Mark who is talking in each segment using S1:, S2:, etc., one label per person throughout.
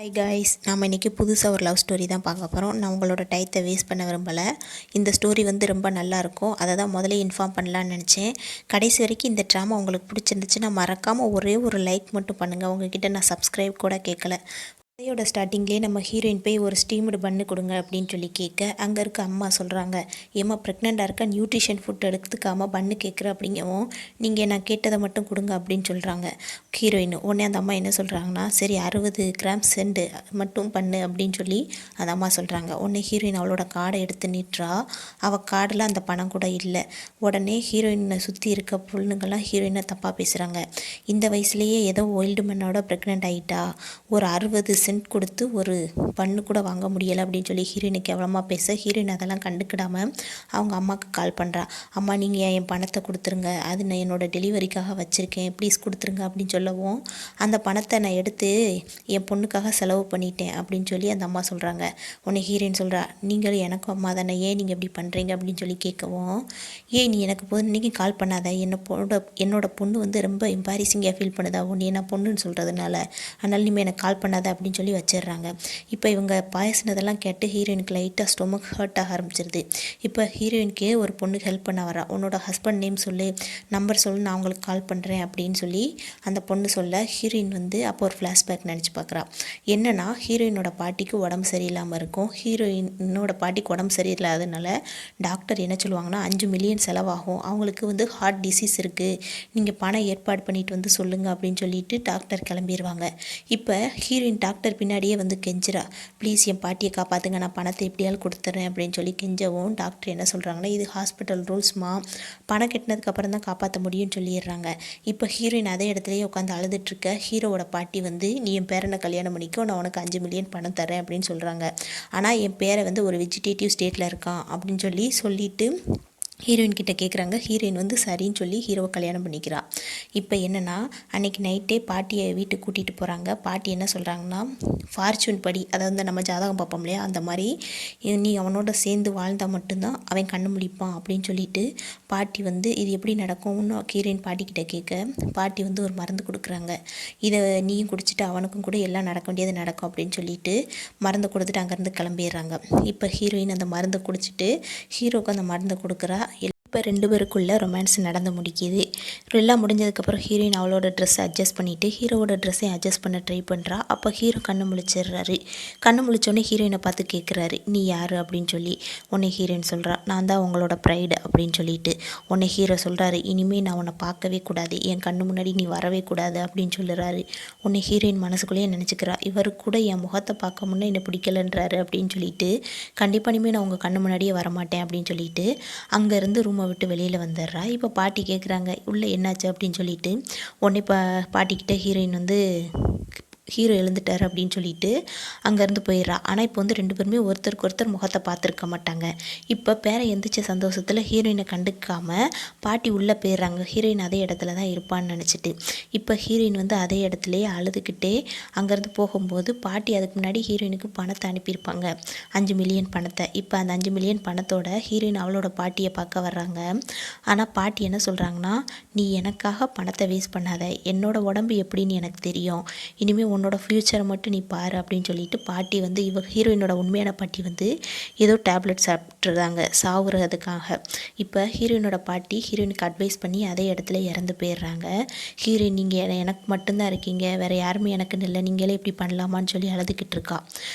S1: Hi guys, நாம் இன்றைக்கி புதுசாக ஒரு லவ் ஸ்டோரி தான் பார்க்க போகிறோம். நான் உங்களோட டயத்தை வேஸ்ட் பண்ண விரும்பலை. இந்த ஸ்டோரி ரொம்ப நல்லாயிருக்கும். அதை தான் முதலே இன்ஃபார்ம் பண்ணலான்னு நினச்சேன். கடைசி வரைக்கும் இந்த ட்ராமா உங்களுக்கு பிடிச்சிருந்துச்சுன்னா மறக்காமல் ஒரே ஒரு லைக் மட்டும் பண்ணுங்கள். உங்ககிட்ட நான் சப்ஸ்கிரைப் கூட கேட்கல. கதையோட ஸ்டார்டிங்லேயே நம்ம ஹீரோயின் போய் ஒரு ஸ்டீம்டு பண்ணு கொடுங்க அப்படின்னு சொல்லி கேட்க, அங்கே இருக்க அம்மா சொல்கிறாங்க, ஏம்மா ப்ரெக்னெண்ட்டாக இருக்க, நியூட்ரிஷன் ஃபுட் எடுத்துக்காமல் பண்ணு கேட்குற அப்படிங்கவும், நீங்கள் நான் கேட்டதை மட்டும் கொடுங்க அப்படின்னு சொல்கிறாங்க ஹீரோயின். உடனே அந்த அம்மா என்ன சொல்கிறாங்கன்னா, சரி 60 கிராம் சென்ட் மட்டும் பண்ணு அப்படின்னு சொல்லி அந்த அம்மா சொல்கிறாங்க. உடனே ஹீரோயின் அவளோட கார்டை எடுத்து நீட்டுறா. அவள் கார்டில் அந்த பணம் கூட இல்லை. உடனே ஹீரோயினை சுற்றி இருக்க பொண்ணுங்கள்லாம் ஹீரோயினை தப்பாக பேசுகிறாங்க. இந்த வயசுலேயே ஏதோ ஓல்டு மேனோட ப்ரெக்னென்ட் ஆகிட்டா, ஒரு 60 சென்ட் கொடுத்து ஒரு பண்ணு கூட வாங்க முடியலை அப்படின்னு சொல்லி ஹீரோயினை கேவலமாக பேச, ஹீரோயின் அதெல்லாம் கண்டுக்கிடாமல் அவங்க அம்மாவுக்கு கால் பண்ணுறா. அம்மா, நீங்கள் என் பணத்தை கொடுத்துருங்க, அது நான் என்னோடய டெலிவரிக்காக வச்சுருக்கேன், ப்ளீஸ் கொடுத்துருங்க அப்படின்னு சொல்லவும், அந்த பணத்தை நான் எடுத்து என் பொண்ணுக்காக செலவு பண்ணிட்டேன் அப்படின்னு சொல்லி அந்த அம்மா சொல்கிறாங்க. உன்னை ஹீரோயின் சொல்கிறா, நீங்களும் எனக்கும் அம்மா தானே, ஏன் நீங்கள் இப்படி பண்ணுறீங்க அப்படின்னு சொல்லி கேட்கவும், ஏன் நீ எனக்கு இன்றைக்கி கால் பண்ணாத, என்னோட பொண்ணு ரொம்ப எம்பாரிசிங்காக ஃபீல் பண்ணுதா உன்னை நான் பொண்ணுன்னு சொல்கிறதுனால, அதனால் நீ எனக்கு கால் பண்ணாத அப்படின்னு சொல்லி வச்சிடுறாங்க. இப்போ இவங்க பேசினதெல்லாம் கேட்டு ஹீரோயினுக்கு லைட்டாக ஸ்டொமக் ஹர்ட் ஆக ஆரம்பிச்சிருது. இப்போ ஹீரோயினுக்கு ஒரு பொண்ணுக்கு ஹெல்ப் பண்ண வரா. உன்னோட ஹஸ்பண்ட் நேம் சொல்லு, நம்பர் சொல்லு, நான் அவங்களுக்கு கால் பண்ணுறேன் அப்படின்னு சொல்லி அந்த பொண்ணு சொல்ல, ஹீரோயின் அப்போ ஒரு ஃப்ளாஷ்பேக் நினச்சி பார்க்குறா. என்னென்னா, ஹீரோயினோட பாட்டிக்கு உடம்பு சரியில்லாமல் இருக்கும். ஹீரோயினோட பாட்டிக்கு உடம்பு சரியில்லாததுனால டாக்டர் என்ன சொல்லுவாங்கன்னா, 5 மில்லியன் செலவாகும், அவங்களுக்கு ஹார்ட் டிசீஸ் இருக்குது, நீங்கள் பணம் ஏற்பாடு பண்ணிட்டு சொல்லுங்கள் அப்படின்னு சொல்லிட்டு டாக்டர் கிளம்பிடுவாங்க. இப்போ ஹீரோயின் டாக்டர் பின்னாடியே கெஞ்சிரா, ப்ளீஸ் என் பாட்டியை காப்பாற்றுங்க, நான் பணத்தை எப்படியாவது கொடுத்துட்றேன் அப்படின்னு சொல்லி கெஞ்சவும், டாக்டர் என்ன சொல்கிறாங்கன்னா, இது ஹாஸ்பிட்டல் ரூல்ஸ்மா, பணம் கட்டினதுக்கப்புறம் தான் காப்பாற்ற முடியும்னு சொல்லிடுறாங்க. இப்போ ஹீரோயின் அதே இடத்துலையே உட்காந்து அழுதுட்டுருக்க ஹீரோவோட பாட்டி நீ என் பேரனை கல்யாணம் பண்ணிக்கோ, நான் உனக்கு 5 மில்லியன் பணம் தரேன் அப்படின்னு சொல்கிறாங்க. ஆனால் என் பேரை ஒரு வெஜிடேட்டிவ் ஸ்டேட்டில் இருக்கான் அப்படின்னு சொல்லிட்டு ஹீரோயின் கிட்ட கேட்குறாங்க. ஹீரோயின் சரின்னு சொல்லி ஹீரோவை கல்யாணம் பண்ணிக்கிறா. இப்போ என்னென்னா, அன்றைக்கி நைட்டே பாட்டியை வீட்டுக்கு கூட்டிகிட்டு போகிறாங்க. பாட்டி என்ன சொல்கிறாங்கன்னா, ஃபார்ச்சூன் படி, அதாவது நம்ம ஜாதகம் பார்ப்போம் இல்லையா, அந்த மாதிரி நீ அவனோட சேர்ந்து வாழ்ந்தால் மட்டும்தான் அவன் கண்ணு முழிப்பான் அப்படின்னு சொல்லிட்டு பாட்டி இது எப்படி நடக்கும்னு ஹீரோயின் பாட்டிக்கிட்ட கேட்க, பாட்டி ஒரு மருந்து கொடுக்குறாங்க. இதை நீயும் குடிச்சிட்டு அவனுக்கும் கூட எல்லாம் நடக்க வேண்டியது நடக்கும் அப்படின்னு சொல்லிட்டு மருந்து கொடுத்துட்டு அங்கேருந்து கிளம்பிடுறாங்க. இப்போ ஹீரோயின் அந்த மருந்தை குடிச்சிட்டு ஹீரோவுக்கு அந்த மருந்தை கொடுக்குறா. இப்போ 2 பேருக்குள்ளே ரொமான்ஸ் நடந்து முடிக்கிது. எல்லாம் முடிஞ்சதுக்கப்புறம் ஹீரோயின் அவளோட ட்ரெஸ்ஸை அட்ஜஸ்ட் பண்ணிவிட்டு ஹீரோவோட ட்ரெஸ்ஸையும் அட்ஜஸ்ட் பண்ண ட்ரை பண்ணுறா. அப்போ ஹீரோ கண்ணு முழிச்சிடுறாரு. கண்ணு முழிச்சோடனே ஹீரோயினை பார்த்து கேட்குறாரு, நீ யார் அப்படின்னு சொல்லி. உன்னை ஹீரோயின் சொல்கிறா, நான் தான் உங்களோட ப்ரைடு அப்படின்னு சொல்லிட்டு. உன்னை ஹீரோ சொல்கிறாரு, இனிமேல் நான் உன்னை பார்க்கவே கூடாது, என் கண்ணு முன்னாடி நீ வரவே கூடாது அப்படின்னு சொல்லுறாரு. உன்னை ஹீரோயின் மனசுக்குள்ளேயே நினச்சிக்கிறா, இவரு கூட என் முகத்தை பார்க்க முன்னே என்னை பிடிக்கலன்றாரு அப்படின்னு சொல்லிட்டு, கண்டிப்பாக இனிமேல் நான் உங்கள் கண்ணு முன்னாடியே வரமாட்டேன் அப்படின்னு சொல்லிட்டு அங்கேருந்து ரூமை விட்டு வெளியில் வந்துடுறா. இப்போ பாட்டி கேட்குறாங்க, உள்ளே என்னாச்சு அப்படின்னு சொல்லிட்டு. உடனே பாட்டிக்கிட்ட ஹீரோயின் ஹீரோ எழுந்துட்டார் அப்படின்னு சொல்லிட்டு அங்கேருந்து போயிடுறா. ஆனால் இப்போ 2 பேருமே ஒருத்தருக்கு ஒருத்தர் முகத்தை பார்த்துருக்க மாட்டாங்க. இப்போ பேரை எந்திரிச்ச சந்தோஷத்தில் ஹீரோயினை கண்டுக்காமல் பாட்டி உள்ளே போயிடுறாங்க. ஹீரோயின் அதே இடத்துல தான் இருப்பான்னு நினச்சிட்டு. இப்போ ஹீரோயின் அதே இடத்துலையே அழுதுகிட்டே அங்கேருந்து போகும்போது, பாட்டி அதுக்கு முன்னாடி ஹீரோயினுக்கு பணத்தை அனுப்பியிருப்பாங்க, 5 மில்லியன் பணத்தை. இப்போ அந்த 5 மில்லியன் பணத்தோட ஹீரோயின் அவளோட பாட்டியை பார்க்க வர்றாங்க. ஆனால் பாட்டி என்ன சொல்கிறாங்கன்னா, நீ எனக்காக பணத்தை வேஸ்ட் பண்ணாத, என்னோட உடம்பு எப்படின்னு எனக்கு தெரியும், இனிமேல் உன்னோட ஃப்யூச்சரை மட்டும் நீ பாரு அப்படின்னு சொல்லிட்டு பாட்டி ஹீரோயினோட உண்மையான பாட்டி ஏதோ டேப்லெட் சாப்பிட்ருந்தாங்க சாவுறதுக்காக. இப்போ ஹீரோயினோட பாட்டி ஹீரோயினுக்கு அட்வைஸ் பண்ணி அதே இடத்துல இறந்து போயிடுறாங்க. ஹீரோயின், நீங்கள் எனக்கு மட்டும்தான் இருக்கீங்க, வேறு யாருமே எனக்குன்னு இல்லை, நீங்களே இப்படி பண்ணலாமான்னு சொல்லி அழுதுகிட்டு இருக்கா.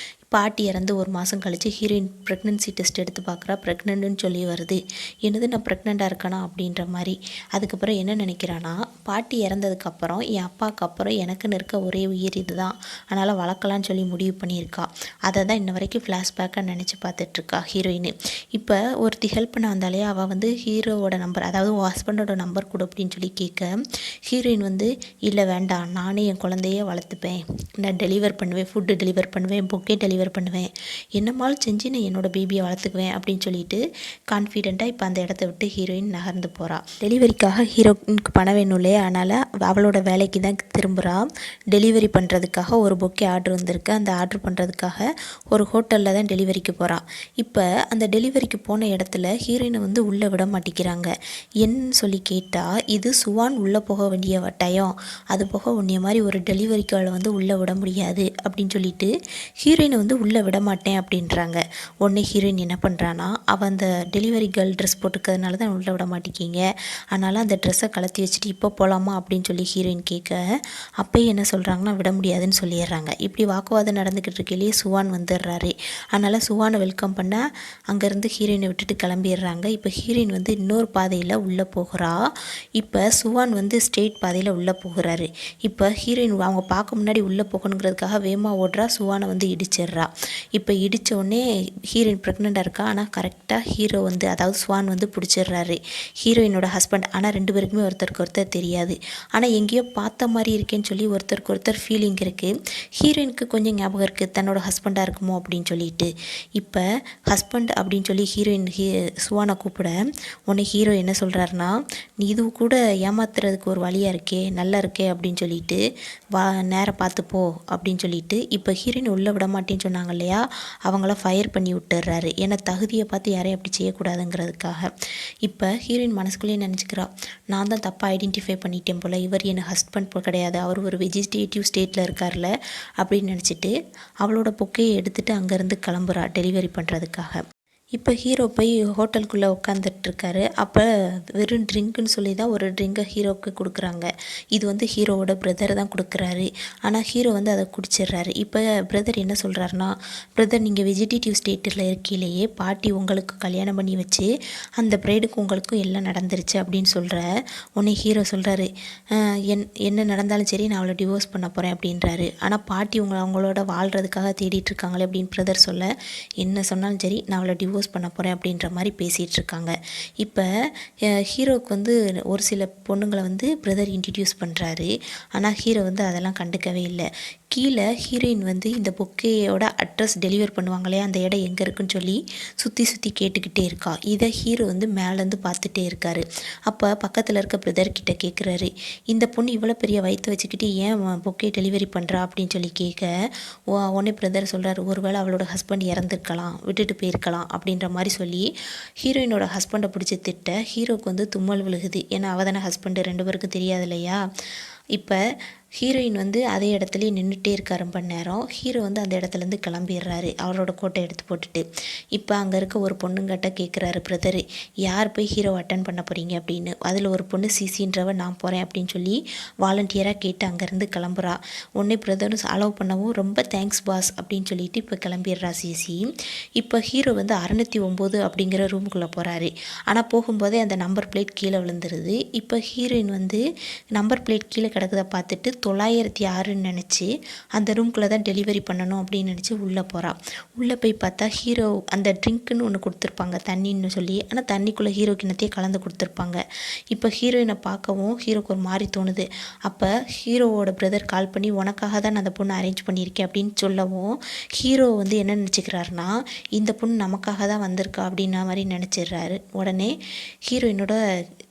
S1: பாட்டி இறந்து 1 மாதம் கழித்து ஹீரோயின் ப்ரெக்னன்சி டெஸ்ட் எடுத்து பார்க்குறா. ப்ரெக்னென்ட்னு சொல்லி வருது. என்னது, நான் ப்ரெக்னெண்ட்டாக இருக்கேனா அப்படின்ற மாதிரி. அதுக்கப்புறம் என்ன நினைக்கிறான்னா, பாட்டி இறந்ததுக்கப்புறம் என் அப்பாவுக்கு அப்புறம் எனக்குன்னு இருக்க ஒரே உயிர் இது தான், அதனால் வளர்க்கலான்னு சொல்லி முடிவு பண்ணியிருக்கா. அதை தான் இன்ன வரைக்கும் ஃப்ளாஷ்பேக்காக நினச்சி பார்த்துட்ருக்கா ஹீரோயின். இப்போ ஒருத்தி ஹெல்ப் பண்ண வந்தாலே அவள் ஹீரோவோட நம்பர், அதாவது ஹஸ்பண்டோட நம்பர் கொடு அப்படின்னு சொல்லி கேட்க, ஹீரோயின் இல்லை வேண்டாம், நானே என் குழந்தைய வளர்த்துப்பேன், நான் டெலிவர் பண்ணுவேன், ஃபுட்டு டெலிவர் பண்ணுவேன், பொக்கே டெலிவர் டெலிவர் பண்ணுவேன், என்னமாலும் செஞ்சு நான் என்னோடய பேபியை வளர்த்துக்குவேன் அப்படின்னு சொல்லிட்டு கான்ஃபிடெண்ட்டாக இப்போ அந்த இடத்த விட்டு ஹீரோயின் நகர்ந்து போகிறாள். டெலிவரிக்காக ஹீரோயினுக்கு பணம் வேணும் இல்லையா, அதனால் அவளோட வேலைக்கு தான் திரும்புகிறா. டெலிவரி பண்ணுறதுக்காக ஒரு பொக்கே ஆர்டர் வந்திருக்கு. அந்த ஆர்டர் பண்ணுறதுக்காக ஒரு ஹோட்டலில் தான் டெலிவரிக்கு போகிறான். இப்போ அந்த டெலிவரிக்கு போன இடத்துல ஹீரோயினை வந்து உள்ளே விட மாட்டேங்கிறாங்க. என்னன்னு சொல்லி கேட்டால், இது சுவான் உள்ளே போக வேண்டிய டயம், அது போக உன்னைய மாதிரி ஒரு டெலிவரி கேர்ளை வந்து உள்ளே விட முடியாது அப்படின்னு சொல்லிட்டு ஹீரோயினை வந்து உள்ளே விட மாட்டேன் அப்படின்றாங்க. உடனே ஹீரோயின் என்ன பண்ணுறான்னா, அவள் அந்த டெலிவரி கேர்ள் ட்ரெஸ் போட்டுக்கிறதுனால தான் உள்ளே விட மாட்டேங்கிங்க, அதனால் அந்த ட்ரெஸ்ஸை கலத்தி வச்சுட்டு இப்போ போகலாமா அப்படின்னு சொல்லி ஹீரோயின் கேட்க, அப்போயே என்ன சொல்கிறாங்கன்னா விட முடியாதுன்னு சொல்லிடுறாங்க. இப்படி வாக்குவாதம் நடந்துக்கிட்டு இருக்கையிலேயே சுவான் வந்துடுறாரு. அதனால் சுவானை வெல்கம் பண்ண அங்கேருந்து ஹீரோயினை விட்டுட்டு கிளம்பிடுறாங்க. இப்போ ஹீரோயின் வந்து இன்னொரு பாதையில் உள்ளே போகிறா. இப்போ சுவான் வந்து ஸ்ட்ரெயிட் பாதையில் உள்ளே போகிறாரு. இப்போ ஹீரோயின் அவங்க பார்க்க முன்னாடி உள்ளே போகணுங்கிறதுக்காக வேகமாக ஓடுறா. சுவானை வந்து இடிச்சிடுறா. இப்போ இடித்த உடனே ஹீரோயின் ப்ரெக்னெண்ட்டாக இருக்கா. ஆனால் கரெக்டாக ஹீரோ வந்து அதாவது சுவான் வந்து பிடிச்சிடுறாரு, ஹீரோயினோட ஹஸ்பண்ட். ஆனால் 2 பேருக்குமே ஒருத்தருக்கு ஒருத்தர் தெரியாது. ஆனால் எங்கேயோ பார்த்த மாதிரி இருக்கேன்னு சொல்லி ஒருத்தருக்கு ஒருத்தர் ஃபீலிங் இருக்குது. ஹீரோயினுக்கு கொஞ்சம் ஞாபகம் இருக்குது தன்னோட ஹஸ்பண்டாக இருக்குமோ அப்படின்னு சொல்லிட்டு. இப்போ ஹஸ்பண்ட் அப்படின்னு சொல்லி ஹீரோயின் சுவானை கூப்பிட உடனே ஹீரோ என்ன சொல்கிறாருன்னா, நீ இது கூட ஏமாத்துறதுக்கு ஒரு வழியாக இருக்கே, நல்லா இருக்கே அப்படின்னு சொல்லிட்டு வா நேரம் பார்த்துப்போ அப்படின்னு சொல்லிட்டு இப்போ ஹீரோயின் உள்ளே விட மாட்டேன்னு சொன்னாங்க இல்லையா, அவங்கள ஃபயர் பண்ணி விட்டுறாரு. ஏன்னா தகுதியை பார்த்து யாரையும் அப்படி செய்யக்கூடாதுங்கிறதுக்காக. இப்போ ஹீரோயின் மனசுக்குள்ளேயே நினச்சிக்கிறா, நான் தான் தப்பாக ஐடென்டிஃபை பண்ணிட்டேன் போல், இவர் என் ஹஸ்பண்ட் கிடையாது, அவர் ஒரு வெஜிடேட்டிவ் ஸ்டேட்டில் இருக்கார்ல அப்படின்னு நினச்சிட்டு அவளோட பொக்கையை எடுத்துகிட்டு அங்கேருந்து கிளம்புறா டெலிவரி பண்ணுறதுக்காக. இப்போ ஹீரோ போய் ஹோட்டலுக்குள்ளே உட்காந்துட்ருக்காரு. அப்போ வெறும் ட்ரிங்க்குன்னு சொல்லி தான் ஒரு ட்ரிங்கை ஹீரோவுக்கு கொடுக்குறாங்க. இது வந்து ஹீரோவோட பிரதர் தான் கொடுக்குறாரு. ஆனால் ஹீரோ வந்து அதை குடிச்சிடுறாரு. இப்போ பிரதர் என்ன சொல்கிறாருன்னா, பிரதர் நீங்கள் வெஜிடேட்டிவ் ஸ்டேட்டில் இருக்கையிலேயே பாட்டி உங்களுக்கு கல்யாணம் பண்ணி வச்சு அந்த பிரைடுக்கும் உங்களுக்கும் எல்லாம் நடந்துருச்சு அப்படின்னு சொல்கிற உடனே ஹீரோ சொல்கிறாரு, என்ன நடந்தாலும் சரி நான் அவளை டிவோர்ஸ் பண்ண போகிறேன் அப்படின்றாரு. ஆனால் பாட்டி அவங்களோட வாழ்கிறதுக்காக தேடிட்டுருக்காங்களே அப்படின்னு பிரதர் சொல்ல, என்ன சொன்னாலும் சரி நான் அவளை டிவோர்ஸ் பண்ண போகிறேன் அப்படின்ற மாதிரி பேசிகிட்டு இருக்காங்க. இப்போ ஹீரோவுக்கு வந்து ஒரு சில பொண்ணுங்களை வந்து பிரதர் இன்ட்ரடியூஸ் பண்ணுறாரு. ஆனால் ஹீரோ வந்து அதெல்லாம் கண்டுக்கவே இல்லை. கீழே ஹீரோயின் வந்து இந்த பொக்கேயோட அட்ரஸ் டெலிவர் பண்ணுவாங்களே அந்த இடம் எங்கே இருக்குன்னு சொல்லி சுற்றி சுற்றி கேட்டுக்கிட்டே இருக்கா. இதை ஹீரோ வந்து மேலேருந்து பார்த்துட்டே இருக்காரு. அப்போ பக்கத்தில் இருக்க பிரதர்கிட்ட கேட்குறாரு, இந்த பொண்ணு இவ்வளோ பெரிய வயிற்று வச்சுக்கிட்டு ஏன் பொக்கே டெலிவரி பண்ணுறா அப்படின்னு சொல்லி கேட்க, உடனே பிரதர் சொல்கிறார், ஒருவேளை அவளோட ஹஸ்பண்ட் இறந்துருக்கலாம், விட்டுட்டு போயிருக்கலாம் அப்படின்ற மாதிரி சொல்லி ஹீரோயினோட ஹஸ்பண்டை பிடிச்சி திட்ட ஹீரோவுக்கு வந்து தும்மல் விழுகுது. ஏன்னா அவள் தானே ஹஸ்பண்டு, 2 பேருக்கும் தெரியாது இல்லையா. இப்போ ஹீரோயின் வந்து அதே இடத்துலையே நின்றுட்டே இருக்கா ரொம்ப நேரம். ஹீரோ வந்து அந்த இடத்துலேருந்து கிளம்பிடுறாரு அவரோட கோட்டை எடுத்து போட்டுட்டு. இப்போ அங்கே இருக்க ஒரு பொண்ணுங்கிட்ட கேட்குறாரு பிரதரு, யார் போய் ஹீரோ அட்டன் பண்ண போகிறீங்க அப்படின்னு. அதில் ஒரு பொண்ணு சிசின்றவ நான் போகிறேன் அப்படின்னு சொல்லி வாலண்டியராக கேட்டு அங்கேருந்து கிளம்புறா. உடனே பிரதரும் அலோவ் பண்ணவும் ரொம்ப தேங்க்ஸ் பாஸ் அப்படின்னு சொல்லிட்டு இப்போ கிளம்பிடுறா சிசி. இப்போ ஹீரோ வந்து 609 அப்படிங்கிற ரூமுக்குள்ளே போகிறாரு. ஆனால் போகும்போதே அந்த நம்பர் பிளேட் கீழே விழுந்துருது. இப்போ ஹீரோயின் வந்து நம்பர் பிளேட் கீழே கிடக்குதை பார்த்துட்டு 906ன்னு நினச்சி அந்த ரூம்குள்ளே தான் டெலிவரி பண்ணணும் அப்படின்னு நினச்சி உள்ளே போகிறாள். உள்ளே போய் பார்த்தா ஹீரோ அந்த ட்ரிங்க்குன்னு ஒன்று கொடுத்துருப்பாங்க தண்ணின்னு சொல்லி, ஆனால் தண்ணிக்குள்ளே ஹீரோ கிண்ணத்தையே கலந்து கொடுத்துருப்பாங்க. இப்போ ஹீரோயினை பார்க்கவும் ஹீரோக்கு ஒரு மாதிரி தோணுது. அப்போ ஹீரோவோட பிரதர் கால் பண்ணி உனக்காக தான் நான் அந்த பொண்ணை அரேஞ்ச் பண்ணியிருக்கேன் அப்படின்னு சொல்லவும் ஹீரோ வந்து என்ன நினச்சிக்கிறாருனா, இந்த பொண்ணு நமக்காக தான் வந்திருக்கா அப்படின்ன மாதிரி நினச்சிடுறாரு. உடனே ஹீரோயினோட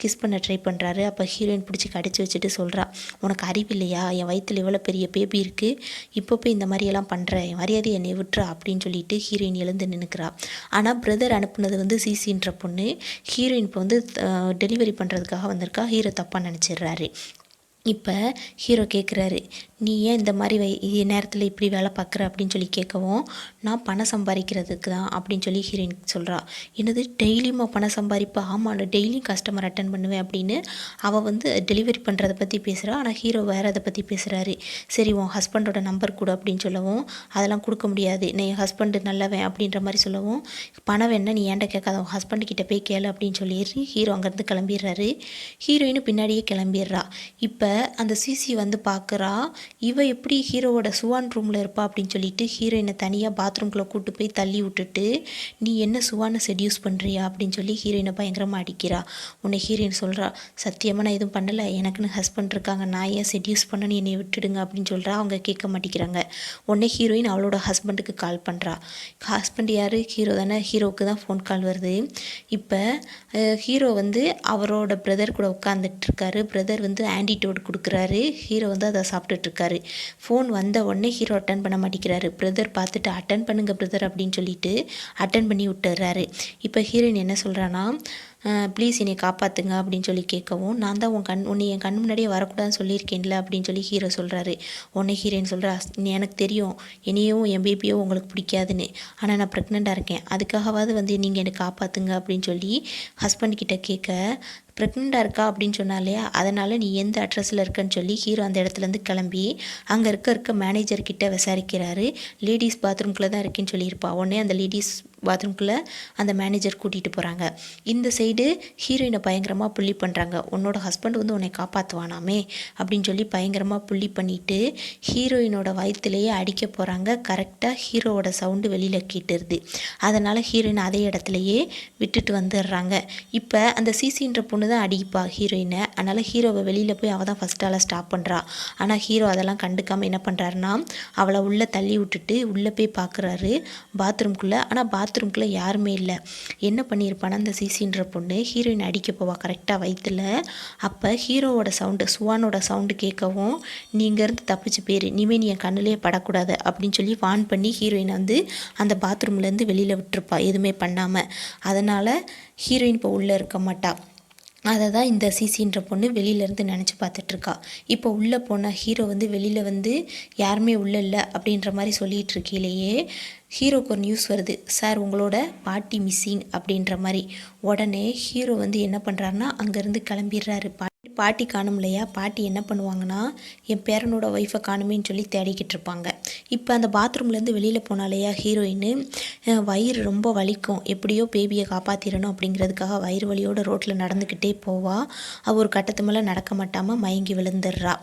S1: கிஸ் பண்ண ட்ரை பண்ணுறாரு. அப்போ ஹீரோயின் பிடிச்சி கடிச்சு வச்சுட்டு சொல்கிறா, உனக்கு அறிவில்லையா, என் வயிற்றில் இவ்வளோ பெரிய பேபி இருக்குது, இப்போ போய் இந்த மாதிரியெல்லாம் பண்ணுற, என் மரியாதை என்னை விட்டுறா அப்படின்னு சொல்லிட்டு ஹீரோயின் எழுந்து நின்றுக்கிறா. ஆனால் பிரதர் அனுப்புனது வந்து சிசின்ற பொண்ணு. ஹீரோயின் இப்போ வந்து டெலிவரி பண்ணுறதுக்காக வந்திருக்கா. ஹீரோ தப்பாக நினச்சிடுறாரு. இப்போ ஹீரோ கேட்குறாரு, நீ ஏன் இந்த மாதிரி நேரத்தில் இப்படி வேலை பார்க்குற அப்படின்னு சொல்லி கேட்கவும், நான் பணம் சம்பாதிக்கிறதுக்கு தான் அப்படின்னு சொல்லி ஹீரோயின் சொல்கிறா. என்னது டெய்லியுமா பணம் சம்பாதிப்பா? ஆமாம், டெய்லியும் கஸ்டமர் அட்டன் பண்ணுவேன் அப்படின்னு அவள் வந்து டெலிவரி பண்ணுறதை பற்றி பேசுகிறா. ஆனால் ஹீரோ வேறு அதை பற்றி பேசுகிறாரு. சரி உன் ஹஸ்பண்டோட நம்பர் கொடு அப்படின்னு சொல்லவும், அதெல்லாம் கொடுக்க முடியாது, நீ என் ஹஸ்பண்டு நல்லவன் அப்படின்ற மாதிரி சொல்லவும், பணம் வேணா நீ ஏன்ட்ட கேட்காத, உன் ஹஸ்பண்டுக்கிட்ட போய் கேளு அப்படின்னு சொல்லிடுறி ஹீரோ அங்கேருந்து கிளம்பிடுறாரு. ஹீரோயினும் பின்னாடியே கிளம்பிடுறா. இப்போ அந்த சிசி வந்து பார்க்குறா, இவ எப்படி ஹீரோவோட சுவான் ரூமில் இருப்பா அப்படின்னு சொல்லிட்டு ஹீரோயினை தனியாக பாத்ரூம்குள்ளே கூட்டு போய் தள்ளி விட்டுட்டு, நீ என்ன சுவானை செடியூஸ் பண்ணுறியா அப்படின்னு சொல்லி ஹீரோயினை பயங்கரமாக அடிக்கிறா. உன்னை ஹீரோயின் சொல்கிறா, சத்தியமாக நான் எதுவும் பண்ணலை, எனக்குன்னு ஹஸ்பண்ட் இருக்காங்க, நான் ஏன் செடியூஸ் பண்ணணும், என்னை விட்டுடுங்க அப்படின்னு சொல்கிறா. அவங்க கேட்க மாட்டேங்கிறாங்க. உடனே ஹீரோயின் அவளோட ஹஸ்பண்டுக்கு கால் பண்ணுறா. ஹஸ்பண்ட் யார்? ஹீரோ தானே. ஹீரோவுக்கு தான் ஃபோன் கால் வருது. இப்போ ஹீரோ வந்து அவரோட பிரதர் கூட உட்காந்துட்டு இருக்காரு. பிரதர் வந்து ஆன்டிடோட் கொடுக்குறாரு. ஹீரோ வந்து அதை சாப்பிட்டுட்ருக்காரு. ஃபோன் வந்த உடனே ஹீரோ அட்டன் பண்ண மாட்டேங்கிறாரு. பிரதர் பார்த்துட்டு அட்டன் பண்ணுங்க பிரதர் அப்படின்னு சொல்லிட்டு அட்டன் பண்ணி விட்டுறாரு. இப்போ ஹீரோயின் என்ன சொல்கிறான்னா, ப்ளீஸ் என்னை காப்பாற்றுங்க அப்படின்னு சொல்லி கேட்கவும், நான் தான் உன்னை என் கண் முன்னாடியே வரக்கூடாதுன்னு சொல்லியிருக்கேன்ல அப்படின்னு சொல்லி ஹீரோ சொல்கிறாரு. உடனே ஹீரோயின் சொல்கிறா, எனக்கு தெரியும் என்னையும் என் பேபியோ உங்களுக்கு பிடிக்காதுன்னு, ஆனால் நான் ப்ரெக்னெண்ட்டாக இருக்கேன், அதுக்காகவாவது வந்து நீங்கள் என்னை காப்பாற்றுங்க அப்படின்னு சொல்லி ஹஸ்பண்ட் கிட்ட கேட்க, ப்ரெக்னெண்ட்டாக இருக்கா அப்படின்னு சொன்னா இல்லையா, அதனால் நீ எந்த அட்ரஸில் இருக்கன்னு சொல்லி ஹீரோ அந்த இடத்துலேருந்து கிளம்பி அங்கே இருக்க மேனேஜர்கிட்ட விசாரிக்கிறாரு. லேடிஸ் பாத்ரூம்குள்ளே தான் இருக்கேன்னு சொல்லியிருப்பா. உடனே அந்த லேடிஸ் பாத்ரூம்குள்ளே அந்த மேனேஜர் கூட்டிகிட்டு போகிறாங்க. இந்த சைடு ஹீரோயினை பயங்கரமாக புள்ளி பண்ணுறாங்க. உன்னோட ஹஸ்பண்ட் வந்து உன்னை காப்பாற்றுவானாமே அப்படின்னு சொல்லி பயங்கரமாக புள்ளி பண்ணிவிட்டு ஹீரோயினோட வயிற்றுலேயே அடிக்க போகிறாங்க. கரெக்டாக ஹீரோவோட சவுண்டு வெளியில் கேட்டுருது. அதனால் ஹீரோயின் அதே இடத்துலையே விட்டுட்டு வந்துடுறாங்க. இப்போ அந்த சிசின்ற பொண்ணு தான் அடிப்பா ஹீரோயினை. அதனால் ஹீரோவை வெளியில் போய் அவள் தான் ஃபஸ்ட்டால் ஸ்டாப் பண்ணுறா. ஆனால் ஹீரோ அதெல்லாம் கண்டுக்காமல் என்ன பண்ணுறாருன்னா, அவளை உள்ளே தள்ளி விட்டுட்டு உள்ளே போய் பார்க்குறாரு பாத்ரூம்குள்ளே. ஆனால் பாத்ரூம்குள்ளே யாருமே இல்லை. என்ன பண்ணியிருப்பானா, அந்த சிசின்ற பொண்ணு ஹீரோயின் அடிக்க போவா கரெக்டாக வயிற்றுல. அப்போ ஹீரோவோட சவுண்டு, சுவானோட சவுண்டு கேட்கவும், நீ இங்கேருந்து தப்பிச்சு போயிரு, இனிமேல் நீ என் கண்ணுலேயே படக்கூடாது அப்படின்னு சொல்லி வான் பண்ணி ஹீரோயினை வந்து அந்த பாத்ரூம்லேருந்து வெளியில் விட்டுருப்பா எதுவுமே பண்ணாமல். அதனால் ஹீரோயின் இப்போ உள்ளே இருக்க மாட்டா. அதை தான் இந்த சிசின்ற பொண்ணு வெளியிலேருந்து நினச்சி பார்த்துட்ருக்கா. இப்போ உள்ளே போனால் ஹீரோ வந்து வெளியில் வந்து யாருமே உள்ளே இல்லை அப்படின்ற மாதிரி சொல்லிகிட்டு இருக்கையிலேயே ஹீரோக்கு ஒரு நியூஸ் வருது, சார் உங்களோட பாட்டி மிஸ்ஸிங் அப்படின்ற மாதிரி. உடனே ஹீரோ வந்து என்ன பண்ணுறாருன்னா அங்கேருந்து கிளம்பிடுறாரு. பாட்டி காணும் இல்லையா, பாட்டி என்ன பண்ணுவாங்கன்னா, என் பேரனோட ஒய்ஃபை காணுமேன்னு சொல்லி தேடிக்கிட்டு இருப்பாங்க. இப்போ அந்த பாத்ரூம்லேருந்து வெளியில் போனாலையா ஹீரோயின், வயிறு ரொம்ப வலிக்கும், எப்படியோ பேபியை காப்பாற்றிடணும் அப்படிங்கிறதுக்காக வயிறு வலியோட ரோட்டில் நடந்துக்கிட்டே போவா. அவள் ஒரு கட்டத்து மேலே நடக்க மாட்டாமல் மயங்கி விழுந்துடுறா.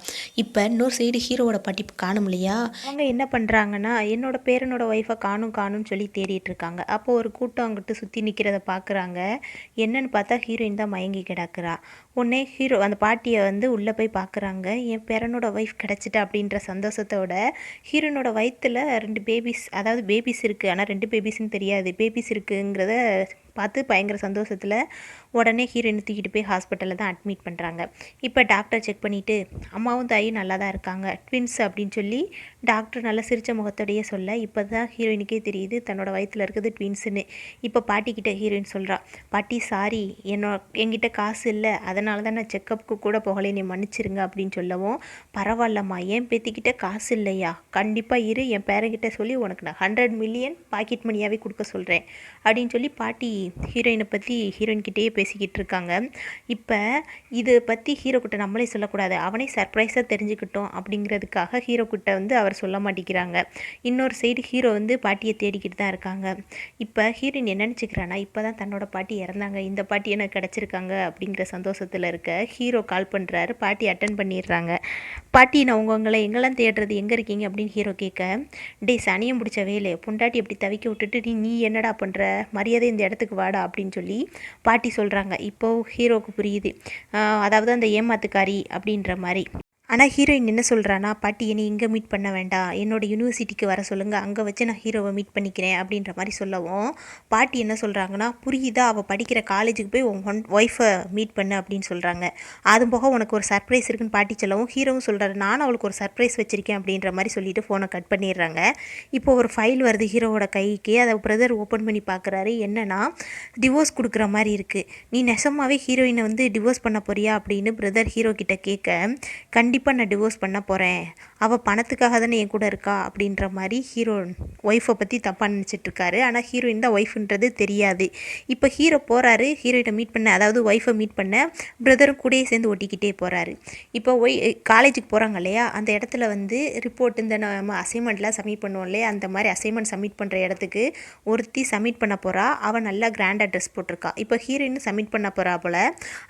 S1: இப்போ இன்னொரு சைடு ஹீரோவோட பாட்டி காணும் இல்லையா, அவங்க என்ன பண்ணுறாங்கன்னா, என்னோட பேரனோட ஒய்ஃபை காணும்னு சொல்லி தேடிட்டு இருக்காங்க. அப்போது ஒரு கூட்டம் அங்கிட்டு சுற்றி நிற்கிறத பார்க்குறாங்க. என்னன்னு பார்த்தா ஹீரோயின் தான் மயங்கி கிடக்குறா. உடனே ஹீரோ அந்த பாட்டியை வந்து உள்ளே போய் பார்க்குறாங்க. என் பேரனோட ஒய்ஃப் கிடச்சிட்டா அப்படின்ற சந்தோஷத்தோட ஹீரோனோட வயிற்றில் 2 பேபிஸ், அதாவது பேபிஸ் இருக்குது, ஆனால் 2 பேபிஸ்ன்னு தெரியாது, பேபிஸ் இருக்குங்கிறத பார்த்து பயங்கர சந்தோஷத்தில் உடனே ஹீரோயினை தூக்கிட்டு போய் ஹாஸ்பிட்டலில் தான் அட்மிட் பண்ணுறாங்க. இப்போ டாக்டர் செக் பண்ணிவிட்டு, அம்மாவும் தாயும் நல்லா தான் இருக்காங்க, ட்வின்ஸ் அப்படின்னு சொல்லி டாக்டர் நல்லா சிரித்த முகத்தோடையே சொல்ல, இப்போ தான் ஹீரோயினுக்கே தெரியுது தன்னோட வயிற்றில் இருக்குது ட்வின்ஸுன்னு. இப்போ பாட்டிக்கிட்ட ஹீரோயின் சொல்கிறா, பாட்டி சாரி, என்கிட்ட காசு இல்லை, அதனால தான் நான் செக்கப்புக்கு கூட போகலை, நீ மன்னிச்சிருங்க அப்படின்னு சொல்லவும், பரவாயில்லம்மா, என் பேத்திக்கிட்ட காசு இல்லையா, கண்டிப்பாக இரு, என் பேரங்கிட்ட சொல்லி உனக்கு நான் 100 மில்லியன் பாக்கெட் மணியாகவே கொடுக்க சொல்கிறேன் அப்படின்னு சொல்லி பாட்டி ஹீரோயினை பற்றி ஹீரோயின்கிட்டேயே பேசிக்கிட்டு இருக்காங்க. இப்போ இதை பற்றி ஹீரோக்கிட்ட நம்மளே சொல்லக்கூடாது, அவனே சர்ப்ரைஸாக தெரிஞ்சுக்கிட்டோம் அப்படிங்கிறதுக்காக ஹீரோக்கிட்ட வந்து அவர் சொல்ல மாட்டேங்கிறாங்க. இன்னொரு சைடு ஹீரோ வந்து பாட்டியை தேடிக்கிட்டு தான் இருக்காங்க. இப்போ ஹீரோயின் என்ன நினச்சிக்கிறான்னா, இப்போ தான் தன்னோட பாட்டி இறந்தாங்க, இந்த பாட்டி எனக்கு கிடச்சிருக்காங்க அப்படிங்கிற சந்தோஷத்தில் இருக்க ஹீரோ கால் பண்ணுறாரு. பாட்டி அட்டன் பண்ணிடுறாங்க. பாட்டி, நான் உங்களை எங்கெல்லாம் தேடுறது, எங்கே இருக்கீங்க அப்படின்னு ஹீரோ கேட்க, டே சனியம் பிடிச்ச வேலை, பொண்டாட்டி எப்படி தவிக்க விட்டுட்டு நீ என்னடா பண்ணுற, மரியாதை இந்த இடத்துக்கு வாடா அப்படின்னு சொல்லி பாட்டி சொல்கிறாங்க. இப்போது ஹீரோவுக்கு புரியுது, அதாவது அந்த ஏமாத்துக்காரி அப்படின்ற மாதிரி. ஆனால் ஹீரோயின் என்ன சொல்கிறான்னா, பாட்டி என்னை இங்கே மீட் பண்ண வேண்டாம், என்னோடய யூனிவர்சிட்டிக்கு வர சொல்லுங்கள், அங்கே வச்சு நான் ஹீரோவை மீட் பண்ணிக்கிறேன் அப்படின்ற மாதிரி சொல்லவும், பாட்டி என்ன சொல்கிறாங்கன்னா, புரியுதா, அவள் படிக்கிற காலேஜுக்கு போய் உன் ஒய்ஃபை மீட் பண்ணு அப்படின்னு சொல்கிறாங்க. அது போக உனக்கு ஒரு சர்ப்ரைஸ் இருக்குன்னு பாட்டி சொல்லவும், ஹீரோவும் சொல்கிறாரு, நானும் அவளுக்கு ஒரு சர்ப்ரைஸ் வச்சுருக்கேன் அப்படின்ற மாதிரி சொல்லிட்டு ஃபோனை கட் பண்ணிடுறாங்க. இப்போ ஒரு ஃபைல் வருது ஹீரோவோட கைக்கு. அதை பிரதர் ஓப்பன் பண்ணி பார்க்குறாரு. என்னன்னா, டிவோர்ஸ் கொடுக்குற மாதிரி இருக்குது. நீ நெசமாகவே ஹீரோயினை வந்து டிவோர்ஸ் பண்ண போறியா அப்படின்னு பிரதர் ஹீரோ கிட்ட கேட்க, கண்டிப்பாக நான் டிவோர்ஸ் பண்ண போகிறேன், அவள் பணத்துக்காக தானே என் கூட இருக்கா அப்படின்ற மாதிரி ஹீரோ ஒய்ஃபை பற்றி தப்பாக நினச்சிட்ருக்காரு. ஆனால் ஹீரோயின் தான் ஒய்ஃப்ன்றது தெரியாது. இப்போ ஹீரோ போகிறாரு ஹீரோயினை மீட் பண்ண, அதாவது ஒய்ஃபை மீட் பண்ண, பிரதரும் கூடயே சேர்ந்து ஒட்டிக்கிட்டே போகிறாரு. இப்போ காலேஜுக்கு போகிறாங்க இல்லையா, அந்த இடத்துல வந்து ரிப்போர்ட், இந்த நம்ம அசைன்மெண்ட்லாம் சப்மிட் பண்ணுவோம் இல்லையா, அந்த மாதிரி அசைன்மெண்ட் சப்மிட் பண்ணுற இடத்துக்கு ஒருத்தி சப்மிட் பண்ண போகிறா. அவள் நல்லா கிராண்டாக ட்ரெஸ் போட்டிருக்கா. இப்போ ஹீரோயின் சப்மிட் பண்ண போகிறா போல்.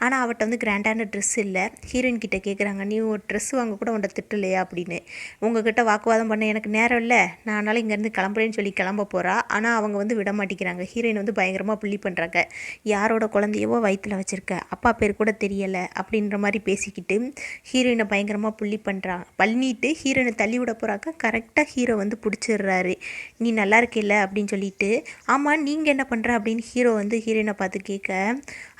S1: ஆனால் அவட்ட வந்து கிராண்டான ட்ரெஸ் இல்லை. ஹீரோயின் கிட்டே கேட்குறாங்க, நீ ஒரு ட்ரெஸ் வாங்க கூட உன்ட்ட திட்டலையா அப்படின்னு. உங்ககிட்ட வாக்குவாதம் பண்ண எனக்கு நேரம் இல்லை, நான் அதனால் இங்கேருந்து கிளம்புறேன்னு சொல்லி கிளம்ப போகிறா. ஆனால் அவங்க வந்து விட மாட்டேங்கிறாங்க. ஹீரோயின் வந்து பயங்கரமாக புள்ளி பண்ணுறாங்க. யாரோட குழந்தையவோ வயிற்றில் வச்சுருக்க, அப்பா பேர் கூட தெரியலை அப்படின்ற மாதிரி பேசிக்கிட்டு ஹீரோயினை பயங்கரமாக புள்ளி பண்ணிட்டு ஹீரோயினை தள்ளி விட போகிறாங்க. கரெக்டாக ஹீரோ வந்து பிடிச்சிடுறாரு. நீ நல்லா இருக்கில்ல அப்படின்னு சொல்லிட்டு. ஆமாம் நீங்கள் என்ன பண்ணுற அப்படின்னு ஹீரோ வந்து ஹீரோயினை பார்த்து கேட்க,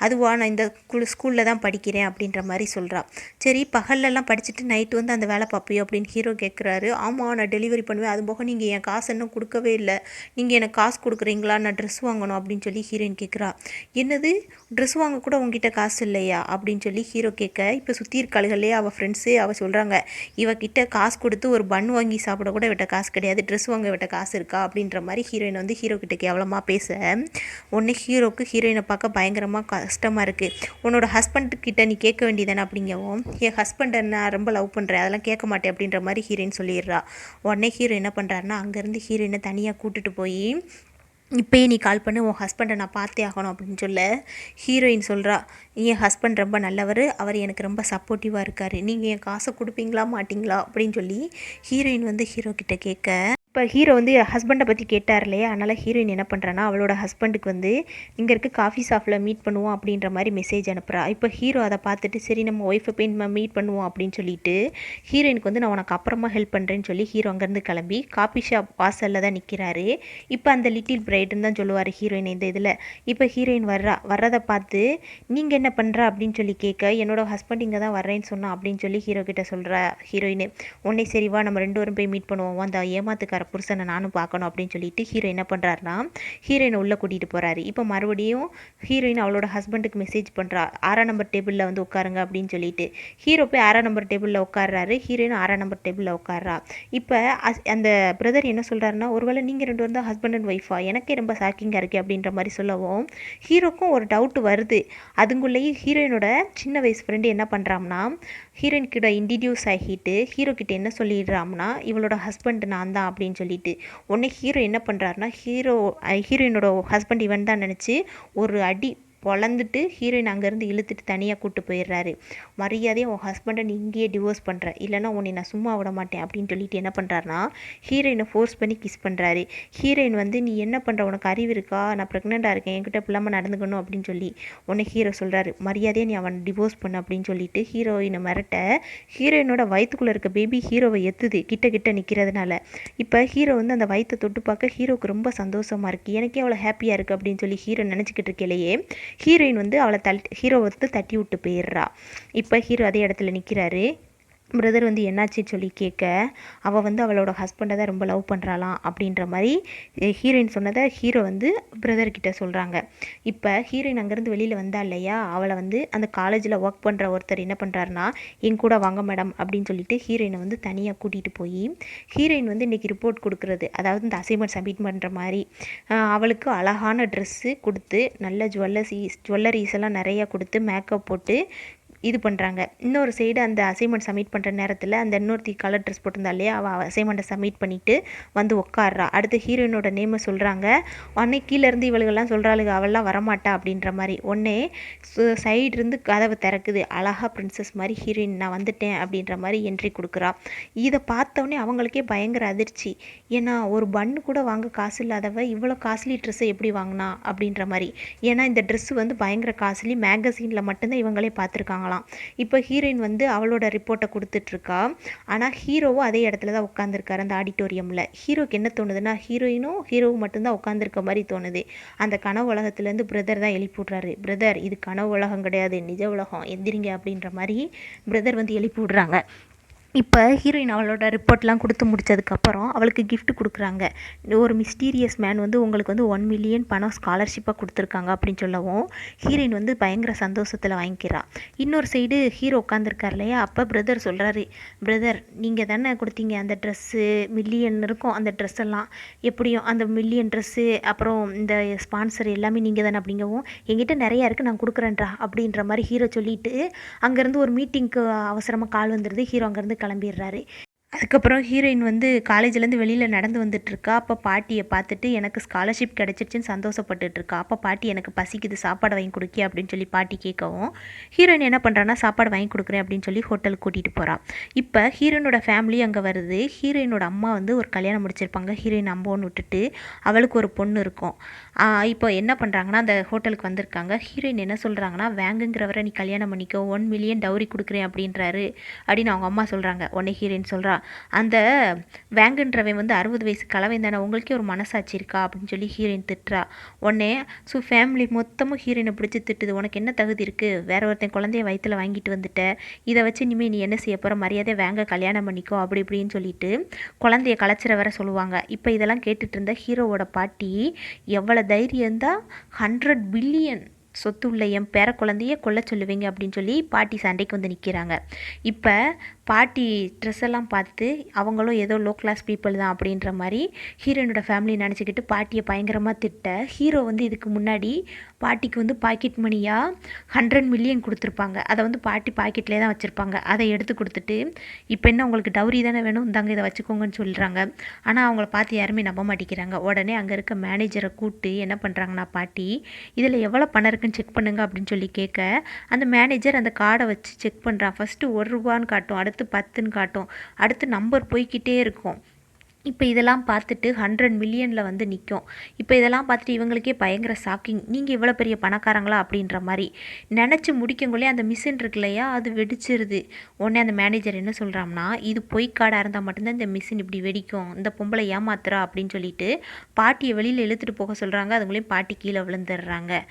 S1: அதுவா நான் இந்த ஸ்கூலில் தான் படிக்கிறேன் அப்படின்ற மாதிரி சொல்கிறா. சரி பகல்லலாம் படிச்சுட்டு நைட்டு வந்து அந்த வேலை பார்ப்பியோ அப்படின்னு ஹீரோ கேட்குறாரு. ஆமாம் நான் டெலிவரி பண்ணுவேன், அது போக நீங்கள் என் காசு இன்னும் கொடுக்கவே இல்லை, நீங்கள் எனக்கு காசு கொடுக்குறீங்களா, நான் ட்ரெஸ் வாங்கணும் அப்படின்னு சொல்லி ஹீரோயின் கேட்குறா. என்னது ட்ரெஸ் வாங்க கூட உங்ககிட்ட காசு இல்லையா அப்படின்னு சொல்லி ஹீரோ கேட்க, இப்போ சுற்றி இருக்காளுகளே அவள் ஃப்ரெண்ட்ஸு அவள் சொல்கிறாங்க, இவகிட்ட காசு கொடுத்து ஒரு பன் வாங்கி சாப்பிட கூட விட்ட காசு கிடையாது, ட்ரெஸ் வாங்க விட்ட காசு இருக்கா அப்படின்ற மாதிரி ஹீரோயின் வந்து ஹீரோ கிட்ட கேவலமாக பேச, உடனே ஹீரோக்கு ஹீரோயினை பார்க்க பயங்கரமாக கஷ்டமாக இருக்குது. உன்னோட ஹஸ்பண்ட்கிட்ட நீ கேட்க வேண்டியதானே அப்படிங்கவும், என் ஹஸ்பண்டை நான் ரொம்ப லவ் பண்ணுறேன், அதெல்லாம் கேட்க மாட்டேன் அப்படின்ற மாதிரி ஹீரோயின் சொல்லிடுறா. உடனே ஹீரோ என்ன பண்ணுறாருன்னா அங்கேருந்து ஹீரோயினை தனியாக கூட்டிட்டு போய், இப்போயே நீ கால் பண்ணி உன் ஹஸ்பண்டை நான் பார்த்தே ஆகணும் அப்படின்னு சொல்ல ஹீரோயின் சொல்கிறா, என் ஹஸ்பண்ட் ரொம்ப நல்லவர், அவர் எனக்கு ரொம்ப சப்போர்ட்டிவாக இருக்கார், நீங்கள் என் காசை கொடுப்பீங்களா மாட்டிங்களா அப்படின்னு சொல்லி ஹீரோயின் வந்து ஹீரோ கிட்ட கேட்க, இப்போ ஹீரோ வந்து ஹஸ்பண்டை பற்றி கேட்டார் இல்லையா, அதனால் ஹீரோயின் என்ன பண்ணுறான்னா அவளோட ஹஸ்பண்டுக்கு வந்து இங்கே இருக்க காஃபி ஷாப்பில் மீட் பண்ணுவோம் அப்படின்ற மாதிரி மெசேஜ் அனுப்புகிறா. இப்போ ஹீரோ அதை பார்த்துட்டு சரி நம்ம ஒய்ஃபை போய் நம்ம மீட் பண்ணுவோம் அப்படின்னு சொல்லிட்டு ஹீரோயினுக்கு வந்து நான் உனக்கு அப்புறமா ஹெல்ப் பண்ணுறேன்னு சொல்லி ஹீரோ அங்கேருந்து கிளம்பி காஃபி ஷாப் வாசலில் தான் நிற்கிறாரு. இப்போ அந்த லிட்டில் பிரைடுன்னு தான் சொல்லுவார் ஹீரோயின் இந்த இதில். இப்போ ஹீரோயின் வர்றதை பார்த்து நீங்கள் என்ன பண்ணுற அப்படின்னு சொல்லி கேட்க, என்னோட ஹஸ்பண்ட் இங்கே தான் வர்றேன்னு சொன்னா அப்படின்னு சொல்லி ஹீரோ கிட்ட சொல்கிறா ஹீரோயின். உடனே சரிவா நம்ம 2 பேரும் போய் மீட் பண்ணுவோம், அந்த ஏமாத்துக்கார புருஷனை நானும் பார்க்கணும் அப்படின்னு சொல்லிட்டு ஹீரோ என்ன பண்ணுறாருனா ஹீரோயினை உள்ளே கூட்டிகிட்டு போகிறாரு. இப்போ மறுபடியும் ஹீரோயின் அவளோட ஹஸ்பண்டுக்கு மெசேஜ் பண்ணுறா, 6ஆம் நம்பர் டேபிளில் வந்து உட்காருங்க அப்படின்னு சொல்லிட்டு. ஹீரோ போய் 6ஆம் நம்பர் டேபிளில் உட்கார்றாரு, ஹீரோயின் 6ஆம் நம்பர் டேபிளில் உட்கார்றா. இப்போ அந்த பிரதர் என்ன சொல்கிறாருன்னா, ஒருவேளை நீங்கள் 2 பேரும் தான் ஹஸ்பண்ட் அண்ட் ஒய்ஃபா, எனக்கே ரொம்ப ஷாக்கிங்காக இருக்குது அப்படின்ற மாதிரி சொல்லவும் ஹீரோக்கும் ஒரு டவுட் வருது. அதுங்குள்ளேயே ஹீரோயினோட சின்ன வயசு ஃப்ரெண்டு என்ன பண்ணுறாம்னா ஹீரோயின் கிட்ட இன்ட்ரடியூஸ் ஆகிட்டு ஹீரோ கிட்ட என்ன சொல்லிடுறாம்னா இவளோட ஹஸ்பண்ட் நான் தான் அப்படின்னு சொல்லிட்டு. உடனே ஹீரோ என்ன பண்ணுறாருனா ஹீரோயினோட ஹஸ்பண்ட் இவன் தான் நினச்சி ஒரு அடி பொழந்துட்டு ஹீரோயின் அங்கேருந்து இழுத்துட்டு தனியாக கூப்பிட்டு போயிடுறாரு. மரியாதையாக உன் ஹஸ்பண்டை நீ இங்கேயே டிவோர்ஸ் பண்ணுற, இல்லைனா உன்னை நான் சும்மா விட மாட்டேன் அப்படின்னு சொல்லிட்டு என்ன பண்ணுறாருனா ஹீரோயினை ஃபோர்ஸ் பண்ணி கிஸ் பண்ணுறாரு. ஹீரோயின் வந்து நீ என்ன பண்ணுற, உனக்கு அறிவு இருக்கா, நான் ப்ரெக்னெண்ட்டாக இருக்கேன், என்கிட்ட பிள்ளாமல் நடந்துக்கணும் அப்படின்னு சொல்லி. உடனே ஹீரோ சொல்கிறாரு, மரியாதையாக நீ அவன் டிவோர்ஸ் பண்ணு அப்படின்னு சொல்லிட்டு ஹீரோயினை மிரட்ட ஹீரோயினோட வயிற்றுக்குள்ளே இருக்க பேபி ஹீரோவை எத்துது கிட்ட நிற்கிறதுனால. இப்போ ஹீரோ வந்து அந்த வயிற்றை தொட்டு பார்க்க ஹீரோவுக்கு ரொம்ப சந்தோஷமாக இருக்குது, எனக்கே அவ்வளோ ஹாப்பியாக இருக்குது அப்படின்னு சொல்லி ஹீரோ நினச்சிக்கிட்டு இருக்கலையே ஹீரோயின் வந்து அவளை ஹீரோவை வந்து தட்டி விட்டு போயிடுறா. இப்போ ஹீரோ அதே இடத்துல நிற்கிறாரு. பிரதர் வந்து என்னாச்சுன்னு சொல்லி கேட்க, அவள் வந்து அவளோட ஹஸ்பண்டை தான் ரொம்ப லவ் பண்ணுறாளாம் அப்படின்ற மாதிரி ஹீரோயின் சொன்னதை ஹீரோ வந்து பிரதர்கிட்ட சொல்கிறாங்க. இப்போ ஹீரோயின் அங்கேருந்து வெளியில் வந்தா இல்லையா, அவளை வந்து அந்த காலேஜில் ஒர்க் பண்ணுற ஒருத்தர் என்ன பண்ணுறாருனா என் கூட வாங்க மேடம் அப்படின்னு சொல்லிட்டு ஹீரோயினை வந்து தனியாக கூட்டிகிட்டு போய் ஹீரோயின் வந்து இன்றைக்கி ரிப்போர்ட் கொடுக்குறது, அதாவது இந்த அசைன்மெண்ட் சப்மிட் பண்ணுற மாதிரி அவளுக்கு அழகான ட்ரெஸ்ஸு கொடுத்து நல்ல ஜுவல்லரிஸ் எல்லாம் நிறையா கொடுத்து மேக்கப் போட்டு இது பண்ணுறாங்க. இன்னொரு சைடு அந்த அசைன்மெண்ட் சப்மிட் பண்ணுற நேரத்தில் அந்த இன்னொருத்தி கலர் ட்ரெஸ் போட்டிருந்தா இல்லையா, அவள் அசைன்மெண்ட்டை சப்மிட் பண்ணிவிட்டு வந்து உட்காடுறா. அடுத்து ஹீரோயினோட நேமை சொல்கிறாங்க. உடனே கீழேருந்து இவளுகெல்லாம் சொல்கிறாளுங்க அவள்லாம் வரமாட்டா அப்படின்ற மாதிரி. உடனே சைட்லேருந்து கதவை திறக்குது, அழகா பிரின்சஸ் மாதிரி ஹீரோயின் நான் வந்துட்டேன் அப்படின்ற மாதிரி என்ட்ரி கொடுக்குறா. இதை பார்த்தோன்னே அவங்களுக்கே பயங்கர அதிர்ச்சி. ஏன்னா ஒரு பன்னு கூட வாங்க காசு இல்லாதவ இவ்வளோ காஸ்ட்லி ட்ரெஸ்ஸை எப்படி வாங்கினா அப்படின்ற மாதிரி. ஏன்னா இந்த ட்ரெஸ்ஸு வந்து பயங்கர காஸ்ட்லி, மேகசீனில் மட்டும்தான் இவங்களே பார்த்துருக்காங்களாம். இப்போ ஹீரோயின் வந்து அவளோட ரிப்போர்ட்டை கொடுத்துட்ருக்கா. ஆனால் ஹீரோவும் அதே இடத்துல தான் உட்காந்துருக்காரு அந்த ஆடிட்டோரியமில். ஹீரோக்கு என்ன தோணுதுன்னா ஹீரோவும் மட்டும்தான் உட்காந்துருக்க மாதிரி தோணுது. அந்த கனவு உலகத்துலேருந்து பிரதர் தான் எழுப்பி விட்றாரு. பிரதர் இது கனவு உலகம் கிடையாது, நிஜ உலகம், எந்திரிங்க அப்படின்ற மாதிரி பிரதர் வந்து எழுப்பி விட்றாங்க. இப்போ ஹீரோயின் அவளோட ரிப்போர்ட்லாம் கொடுத்து முடித்ததுக்கப்புறம் அவளுக்கு கிஃப்ட் கொடுக்குறாங்க. ஒரு மிஸ்டீரியஸ் மேன் வந்து உங்களுக்கு வந்து 1 மில்லியன் பணம் ஸ்காலர்ஷிப்பாக கொடுத்துருக்காங்க அப்படின்னு சொல்லவும் ஹீரோயின் வந்து பயங்கர சந்தோஷத்தில் வாங்கிக்கிறா. இன்னொரு சைடு ஹீரோ உட்காந்துருக்கார் இல்லையா, அப்போ பிரதர் சொல்கிறாரு, பிரதர் நீங்கள் தானே கொடுத்தீங்க அந்த ட்ரெஸ்ஸு, மில்லியன் இருக்கும் அந்த ட்ரெஸ் எல்லாம், எப்படியும் அந்த மில்லியன் ட்ரெஸ்ஸு அப்புறம் இந்த ஸ்பான்சர் எல்லாமே நீங்கள் தானே அப்படிங்கவும் என்கிட்ட நிறையா இருக்குது நான் கொடுக்குறேன்டா அப்படின்ற மாதிரி ஹீரோ சொல்லிவிட்டு அங்கேருந்து ஒரு மீட்டிங்க்கு அவசரமாக கால் வந்துடுது. ஹீரோ அங்கேருந்து கிளம்பிடுறாரு. அதுக்கப்புறம் ஹீரோயின் வந்து காலேஜ்லேருந்து வெளியில் நடந்து வந்துட்டுருக்கா. அப்போ பாட்டியை பார்த்துட்டு எனக்கு ஸ்காலர்ஷிப் கிடச்சிருச்சுன்னு சந்தோஷப்பட்டுட்ருக்கா. அப்போ பாட்டி எனக்கு பசிக்குது சாப்பாடு வாங்கி கொடுக்கிய அப்படின்னு சொல்லி பாட்டி கேட்கவும் ஹீரோயின் என்ன பண்ணுறான்னா சாப்பாடு வாங்கி கொடுக்குறேன் அப்படின்னு சொல்லி ஹோட்டலுக்கு கூட்டிகிட்டு போகிறான். இப்போ ஹீரோயினோட ஃபேமிலி அங்கே வருது. ஹீரோயினோட அம்மா வந்து ஒரு கல்யாணம் முடிச்சிருப்பாங்க. ஹீரோயின் அம்மான்னு விட்டுட்டு அவளுக்கு ஒரு பொண்ணு இருக்கும். இப்போ என்ன பண்ணுறாங்கன்னா அந்த ஹோட்டலுக்கு வந்திருக்காங்க. ஹீரோயின் என்ன சொல்கிறாங்கன்னா வேங்குங்கிறவரை நீ கல்யாணம் பண்ணிக்கோ, 1 மில்லியன் டவுரி கொடுக்குறேன் அப்படின்றாரு அப்படின்னு அவங்க அம்மா சொல்கிறாங்க. உடனே ஹீரோயின் சொல்கிறா, அந்த வேங்குன்றவன் வந்து 60 வயசு கலவன் தானே, உங்களுக்கே ஒரு மனசாட்சி இருக்கா அப்படின்னு சொல்லி ஹீரோயின் திட்டுறா. உடனே ஃபேமிலி மொத்தமும் ஹீரோயினை பிடிச்சி திட்டுது. உனக்கு என்ன தகுதி இருக்குது, வேற ஒருத்தன் குழந்தைய வயிற்றில் வாங்கிட்டு வந்துட்ட, இதை வச்சு இனிமேல் நீ என்ன செய்ய போகிற, மரியாதை வேங்க கல்யாணம் பண்ணிக்கோ அப்படி இப்படின்னு சொல்லிட்டு குழந்தைய கலைச்சிட வர சொல்லுவாங்க. இப்போ இதெல்லாம் கேட்டுட்டு இருந்த ஹீரோவோட பாட்டி எவ்வளோ தைரியம்தான் 100 பில்லியன் சொத்து உள்ள என் பேர குழந்தைய கொல்ல சொல்லுவீங்க அப்படின்னு சொல்லி பாட்டி சண்டைக்கு வந்து நிற்கிறாங்க. இப்போ பாட்டி ட்ரெஸ் எல்லாம் பார்த்து அவங்களும் ஏதோ லோ கிளாஸ் பீப்புள் தான் அப்படின்ற மாதிரி ஹீரோயினோட ஃபேமிலி நினச்சிக்கிட்டு பாட்டியை பயங்கரமாக திட்ட, ஹீரோ வந்து இதுக்கு முன்னாடி பாட்டிக்கு வந்து பாக்கெட் மணியாக 100 மில்லியன் கொடுத்துருப்பாங்க. அதை வந்து பாட்டி பாக்கெட்லேயே தான் வச்சுருப்பாங்க. அதை எடுத்து கொடுத்துட்டு இப்போ என்ன உங்களுக்கு டவுரி தானே வேணும், இந்தாங்க இதை வச்சுக்கோங்கன்னு சொல்கிறாங்க. ஆனால் அவங்கள பார்த்து யாருமே நம்ப மாட்டேங்கிறாங்க. உடனே அங்கே இருக்க மேனேஜரை கூப்பிட்டு என்ன பண்ணுறாங்கன்னா பாட்டி இதில் எவ்வளோ பணம் இருக்குன்னு செக் பண்ணுங்க அப்படின்னு சொல்லி கேட்க அந்த மேனேஜர் அந்த கார்டை வச்சு செக் பண்ணுறான். ஃபஸ்ட்டு 1 ரூபான்னு காட்டும், அடுத்து 10ன்னு காட்டும், அடுத்து நம்பர் போய்கிட்டே இருக்கும். இப்போ இதெல்லாம் பார்த்துட்டு 100 மில்லியனில் வந்து நிற்கும். இப்போ இதெல்லாம் பார்த்துட்டு இவங்களுக்கே பயங்கர ஷாக்கிங், நீங்கள் இவ்வளோ பெரிய பணக்காரங்களா அப்படின்ற மாதிரி நினச்சி முடிக்கங்குள்ளே அந்த மிஷின் இருக்கு இல்லையா அது வெடிச்சிருது. உடனே அந்த மேனேஜர் என்ன சொல்கிறான்னா இது பொய் கார்டாக இருந்தால் மட்டும்தான் இந்த மிஷின் இப்படி வெடிக்கும், இந்த பொம்பளை ஏமாத்துறா அப்படின்னு சொல்லிட்டு பாட்டியை வெளியில் இழுத்துட்டு போக சொல்கிறாங்க. அதுங்களையும் பாட்டி கீழே விழுந்துடுறாங்க.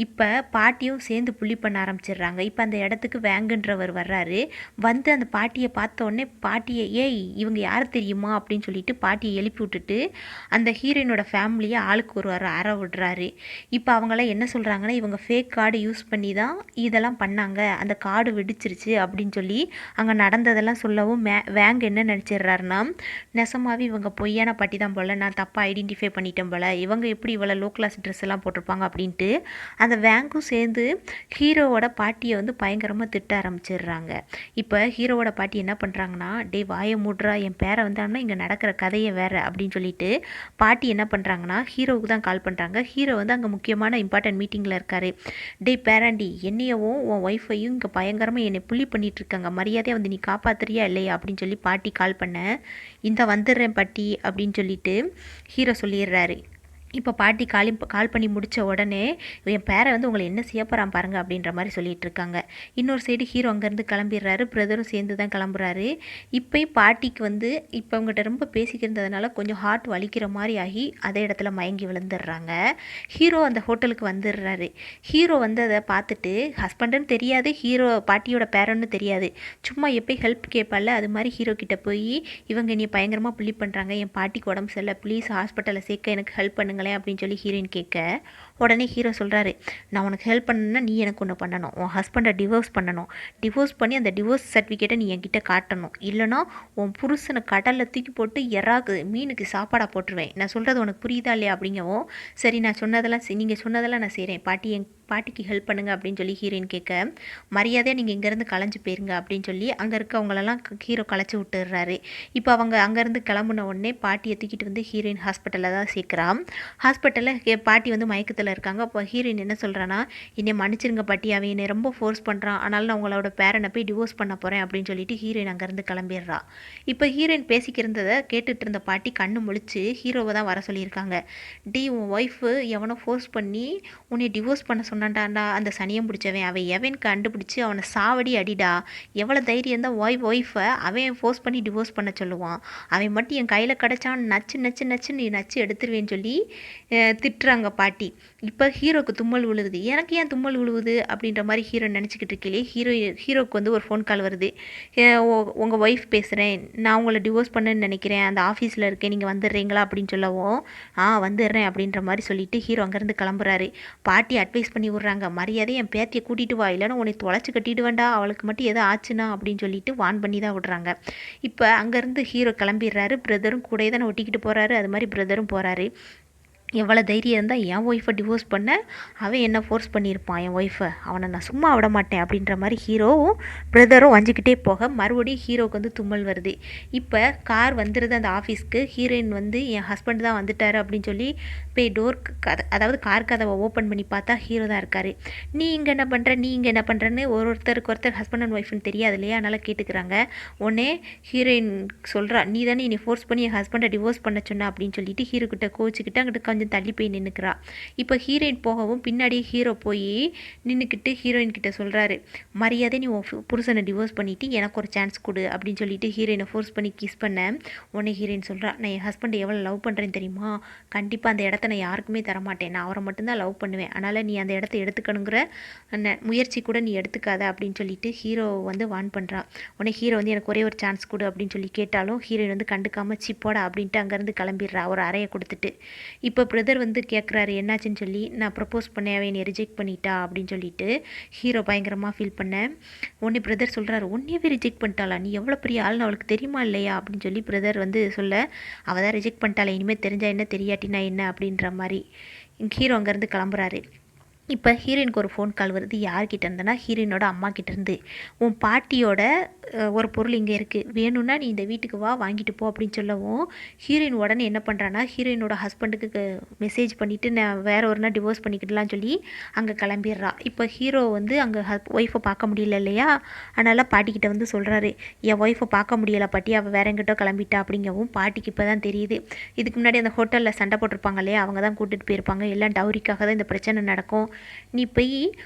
S1: இப்போ பாட்டியும் சேர்ந்து புள்ளி பண்ண ஆரம்பிச்சிடுறாங்க. இப்போ அந்த இடத்துக்கு வேங்குன்றவர் வர்றாரு. வந்து அந்த பாட்டியை பார்த்த உடனே பாட்டியை ஏய் இவங்க யார் தெரியுமா அப்படின்னு சொல்லிட்டு பாட்டியை எழுப்பி விட்டுட்டு அந்த ஹீரோயினோட ஃபேமிலியை ஆளுக்கு ஒரு அற விடுறாரு. இப்போ அவங்களாம் என்ன சொல்கிறாங்கன்னா இவங்க ஃபேக் கார்டு யூஸ் பண்ணி தான் இதெல்லாம் பண்ணாங்க, அந்த கார்டு வெடிச்சிருச்சு அப்படின்னு சொல்லி அங்கே நடந்ததெல்லாம் சொல்லவும் வேங் என்ன நினச்சிடுறாருன்னா நெசமாவே இவங்க பொய்யான பாட்டி தான் போல், நான் தப்பாக ஐடென்டிஃபை பண்ணிட்டேன் போல், இவங்க எப்படி இவ்வளோ லோ கிளாஸ் ட்ரெஸ் எல்லாம் போட்டிருப்பாங்க அப்படின்ட்டு அந்த வேங்கும் சேர்ந்து ஹீரோவோட பாட்டியை வந்து பயங்கரமாக திட்ட ஆரம்பிச்சிடுறாங்க. இப்போ ஹீரோவோட பாட்டி என்ன பண்ணுறாங்கன்னா டே வாயை மூடுறா, என் பேரை வந்தாங்கன்னா இங்கே நடக்கிற கதையை வேறு அப்படின்னு சொல்லிட்டு பாட்டி என்ன பண்ணுறாங்கன்னா ஹீரோவுக்கு தான் கால் பண்ணுறாங்க. ஹீரோ வந்து அங்கே முக்கியமான இம்பார்ட்டன்ட் மீட்டிங்கில் இருக்காரு. டே பேராண்டி என்னையவும் உன் ஒய்ஃபையும் இங்கே பயங்கரமாக என்னை புள்ளி பண்ணிட்டு இருக்காங்க, மரியாதையாக வந்து நீ காப்பாத்துறியா இல்லையா அப்படின்னு சொல்லி பாட்டி கால் பண்ண, இந்த வந்துடுறேன் பாட்டி அப்படின்னு சொல்லிட்டு ஹீரோ சொல்லிடுறாரு. இப்போ பாட்டி கால் பண்ணி முடித்த உடனே என் பேரை வந்து உங்களை என்ன செய்ய போகிறான் பாருங்கள் அப்படின்ற மாதிரி சொல்லிகிட்டு இருக்காங்க. இன்னொரு சைடு ஹீரோ அங்கேருந்து கிளம்பிடுறாரு. பிரதரும் சேர்ந்து தான் கிளம்புறாரு. இப்போயும் பாட்டிக்கு வந்து இப்போ அவங்ககிட்ட ரொம்ப பேசிக்கிறதுனால கொஞ்சம் ஹார்ட் வலிக்கிற மாதிரி ஆகி அதே இடத்துல மயங்கி விழுந்துடுறாங்க. ஹீரோ அந்த ஹோட்டலுக்கு வந்துடுறாரு. ஹீரோ வந்து அதை பார்த்துட்டு ஹஸ்பண்டுன்னு தெரியாது, ஹீரோ பாட்டியோட பேரன்னு தெரியாது, சும்மா எப்போயும் ஹெல்ப் கேட்பால அது மாதிரி ஹீரோ கிட்ட போய் இவங்க நீ பயங்கரமாக புள்ளி பண்ணுறாங்க, என் பாட்டிக்கு உடம்பு சரியில்லை, ப்ளீஸ் ஹாஸ்பிட்டலில் சேர்க்க எனக்கு ஹெல்ப் பண்ணுங்க அப்படின்னு சொல்லி ஹீரோயின் கேட்க உடனே ஹீரோ சொல்கிறாரு நான் உனக்கு ஹெல்ப் பண்ணணும்னா நீ எனக்கு ஒன்று பண்ணணும், உன் ஹஸ்பண்டை டிவோர்ஸ் பண்ணணும், டிவோர்ஸ் பண்ணி அந்த டிவோர்ஸ் சர்டிஃபிகேட்டை நீ என்கிட்ட காட்டணும், இல்லைனா உன் புருஷனை கடலில் தூக்கி போட்டு எறாக்கு மீனுக்கு சாப்பாடாக போட்டுருவேன், நான் சொல்கிறது உனக்கு புரியுதா இல்லையா அப்படிங்கவும் சரி நான் சொன்னதெல்லாம் நீங்கள் சொன்னதெல்லாம் நான் செய்கிறேன், பாட்டிக்கு ஹெல்ப் பண்ணுங்க அப்படின்னு சொல்லி ஹீரோயின் கேட்க மரியாதையாக நீங்கள் இங்கேருந்து கலைஞ்சு போயிருங்க அப்படின்னு சொல்லி அங்கே இருக்கவங்களெல்லாம் ஹீரோ கலைச்சி விட்டுடுறாரு. இப்போ அவங்க அங்கேருந்து கிளம்புன உடனே பாட்டியை தூக்கிட்டு வந்து ஹீரோயின் ஹாஸ்பிட்டலில் தான் சேர்க்குறான். ஹாஸ்பிட்டலில் பாட்டி வந்து மயக்கத்தில் இருக்காங்க. அப்போ ஹீரோயின் என்ன சொல்கிறான்னா என்னை மன்னிச்சிருங்க பாட்டி, அவன் என்னை ரொம்ப ஃபோர்ஸ் பண்ணுறான், அதனால நான் உங்களோட பேரனை போய் டிவோர்ஸ் பண்ண போகிறேன் அப்படின்னு சொல்லிட்டு ஹீரோயின் அங்கேருந்து கிளம்பிடுறா. இப்போ ஹீரோயின் பேசிக்கிறதை கேட்டுட்டு இருந்த பாட்டி கண்ணு முழிச்சு ஹீரோவை தான் வர சொல்லியிருக்காங்க. உன் ஒய்ஃபு எவனோ ஃபோர்ஸ் பண்ணி உன்னை டிவோர்ஸ் பண்ண சொன்னான்டாண்டா, அந்த சனியம் பிடிச்சவன் அவன் எவன் கண்டுபிடிச்சி அவனை சாவடி அடிடா, எவ்வளோ தைரியம் தான் ஒய்ஃபை அவன் ஃபோர்ஸ் பண்ணி டிவோர்ஸ் பண்ண சொல்லுவான், அவன் மட்டும் என் கையில் கிடச்சான் நச்சு நச்சு நச்சு நீ நச்சு எடுத்துருவேன்னு சொல்லி திட்டுறாங்க பாட்டி. இப்போ ஹீரோக்கு தும்மல் விழுகுது. எனக்கு ஏன் தும்மல் விழுவுது அப்படின்ற மாதிரி ஹீரோ நினச்சிக்கிட்டு இருக்கே ஹீரோக்கு வந்து ஒரு ஃபோன் கால் வருது. உங்கள் ஒய்ஃப் பேசுகிறேன், நான் உங்களை டிவோர்ஸ் பண்ணுன்னு நினைக்கிறேன், அந்த ஆஃபீஸில் இருக்கேன், நீங்கள் வந்துடுறீங்களா அப்படின்னு சொல்லவும் வந்துடுறேன் அப்படின்ற மாதிரி சொல்லிட்டு ஹீரோ அங்கேருந்து கிளம்புறாரு. பாட்டி அட்வைஸ் பண்ணி விட்றாங்க, மரியாதையை என் பேத்தியை கூட்டிகிட்டு வா, இல்லைன்னா உன்னை தொலைச்சி கட்டிட்டு வேண்டா, அவளுக்கு மட்டும் எதோ ஆச்சுன்னா அப்படின்னு சொல்லிட்டு வான் பண்ணி தான் விட்றாங்க. இப்போ அங்கேருந்து ஹீரோ கிளம்பிடுறாரு. பிரதரும் கூட தானே ஒட்டிக்கிட்டு போகிறாரு, அது மாதிரி பிரதரும் போகிறாரு. எவ்வளோ தைரியம் இருந்தால் என் ஒய்ஃபை டிவோர்ஸ் பண்ண அவன் என்ன ஃபோர்ஸ் பண்ணியிருப்பான் என் ஒய்ஃபை, அவனை நான் சும்மா விட மாட்டேன் அப்படின்ற மாதிரி ஹீரோவும் பிரதரும் வஞ்சிக்கிட்டே போக மறுபடியும் ஹீரோவுக்கு வந்து தும்மல் வருது. இப்போ கார் வந்துடுது அந்த ஆஃபீஸ்க்கு. ஹீரோயின் வந்து என் ஹஸ்பண்ட் தான் வந்துட்டார் அப்படின்னு சொல்லி போய் டோர் அதாவது கார் கதவை ஓப்பன் பண்ணி பார்த்தா ஹீரோ தான் இருக்கார். நீ இங்கே என்ன பண்ணுற, நீ இங்கே என்ன பண்ணுறன்னு ஒருத்தருக்கு ஒருத்தர் ஹஸ்பண்ட் அண்ட் ஒய்ஃப்னு தெரியாது இல்லையா, அதனால் கேட்டுக்கிறாங்க. உடனே ஹீரோயின் சொல்கிறா, நீ தானே என்னை ஃபோர்ஸ் பண்ணி என் ஹஸ்பண்டை டிவோர்ஸ் பண்ண சொன்ன அப்படின்னு சொல்லிட்டு ஹீரோ கிட்ட கோச்சிக்கிட்டு அங்கிட்டு கொஞ்சம் தள்ளி போய் நின்றுக்கிறா. இப்போ ஹீரோயின் போகவும் பின்னாடியே ஹீரோ போய் நின்றுக்கிட்டு ஹீரோயின் கிட்ட சொல்கிறாரு, மரியாதை நீ உன் புருஷனை டிவோர்ஸ் பண்ணிவிட்டு எனக்கு ஒரு சான்ஸ் கொடு அப்படின்னு சொல்லிட்டு ஹீரோயினை ஃபோர்ஸ் பண்ணி கிஸ் பண்ண உடனே ஹீரோயின் சொல்கிறா, நான் என் ஹஸ்பண்டை எவ்வளோ லவ் பண்ணுறேன்னு தெரியுமா, கண்டிப்பாக அந்த இடத்த நான் யாருக்குமே தரமாட்டேன், நான் அவரை மட்டும்தான் லவ் பண்ணுவேன், அதனால் நீ அந்த இடத்த எடுத்துக்கணுங்கிற முயற்சி கூட நீ எடுத்துக்காத அப்படின்னு சொல்லிட்டு ஹீரோ வந்து வான் பண்ணுறா. உடனே ஹீரோ வந்து எனக்கு ஒரே ஒரு சான்ஸ் கொடு அப்படின்னு சொல்லி கேட்டாலும் ஹீரோயின் வந்து கண்டுக்காமல் சிப்போட அப்படின்ட்டு அங்கேருந்து கிளம்பிடுறா ஒரு அறையை கொடுத்துட்டு. இப்போ பிரதர் வந்து கேட்குறாரு என்னாச்சுன்னு சொல்லி, நான் ப்ரப்போஸ் பண்ணேன் அவன் என்னை ரிஜெக்ட் பண்ணிட்டா அப்படின்னு சொல்லிட்டு ஹீரோ பயங்கரமாக ஃபீல் பண்ணேன். உடனே பிரதர் சொல்கிறாரு, உன்னையவே ரிஜெக்ட் பண்ணிட்டாளா, நீ எவ்வளோ பெரிய ஆள்னு அவளுக்கு தெரியுமா இல்லையா அப்படின்னு சொல்லி பிரதர் வந்து சொல்ல, அவள் தான் ரிஜெக்ட் பண்ணிட்டாளே, இனிமேல் தெரிஞ்சா என்ன தெரியாட்டினா என்ன அப்படின்ற மாதிரி ஹீரோ அங்கேருந்து கிளம்புறாரு. இப்போ ஹீரோயினுக்கு ஒரு ஃபோன் கால் வருது. யார்கிட்ட இருந்தனா ஹீரோயினோட அம்மா கிட்டேருந்து, உன் பாட்டியோட ஒரு பொருள் இங்கே இருக்குது, வேணும்னா நீ இந்த வீட்டுக்கு வா வாங்கிட்டு போ அப்படின்னு சொல்லவும் ஹீரோயின் உடனே என்ன பண்ணுறான்னா ஹீரோயினோட ஹஸ்பண்டுக்கு மெசேஜ் பண்ணிவிட்டு நான் வேற ஒரு நாள் டிவோர்ஸ் பண்ணிக்கிட்டலாம்னு சொல்லி அங்கே கிளம்பிடுறா. இப்போ ஹீரோ வந்து அங்கே ஒய்ஃபை பார்க்க முடியல இல்லையா, அதனால் பாட்டிக்கிட்ட வந்து சொல்கிறாரு, என் ஒய்ஃபை பார்க்க முடியலை பாட்டி, அவள் வேற எங்கிட்ட கிளம்பிட்டா அப்படிங்கவும் பாட்டிக்கு இப்போ தான் தெரியுது. இதுக்கு முன்னாடி அந்த ஹோட்டலில் சண்டை போட்டிருப்பாங்க இல்லையா, அவங்க தான் கூட்டிகிட்டு போயிருப்பாங்க, எல்லாம் டவுரிக்காக தான் இந்த பிரச்சனை நடக்கும், நீ போய்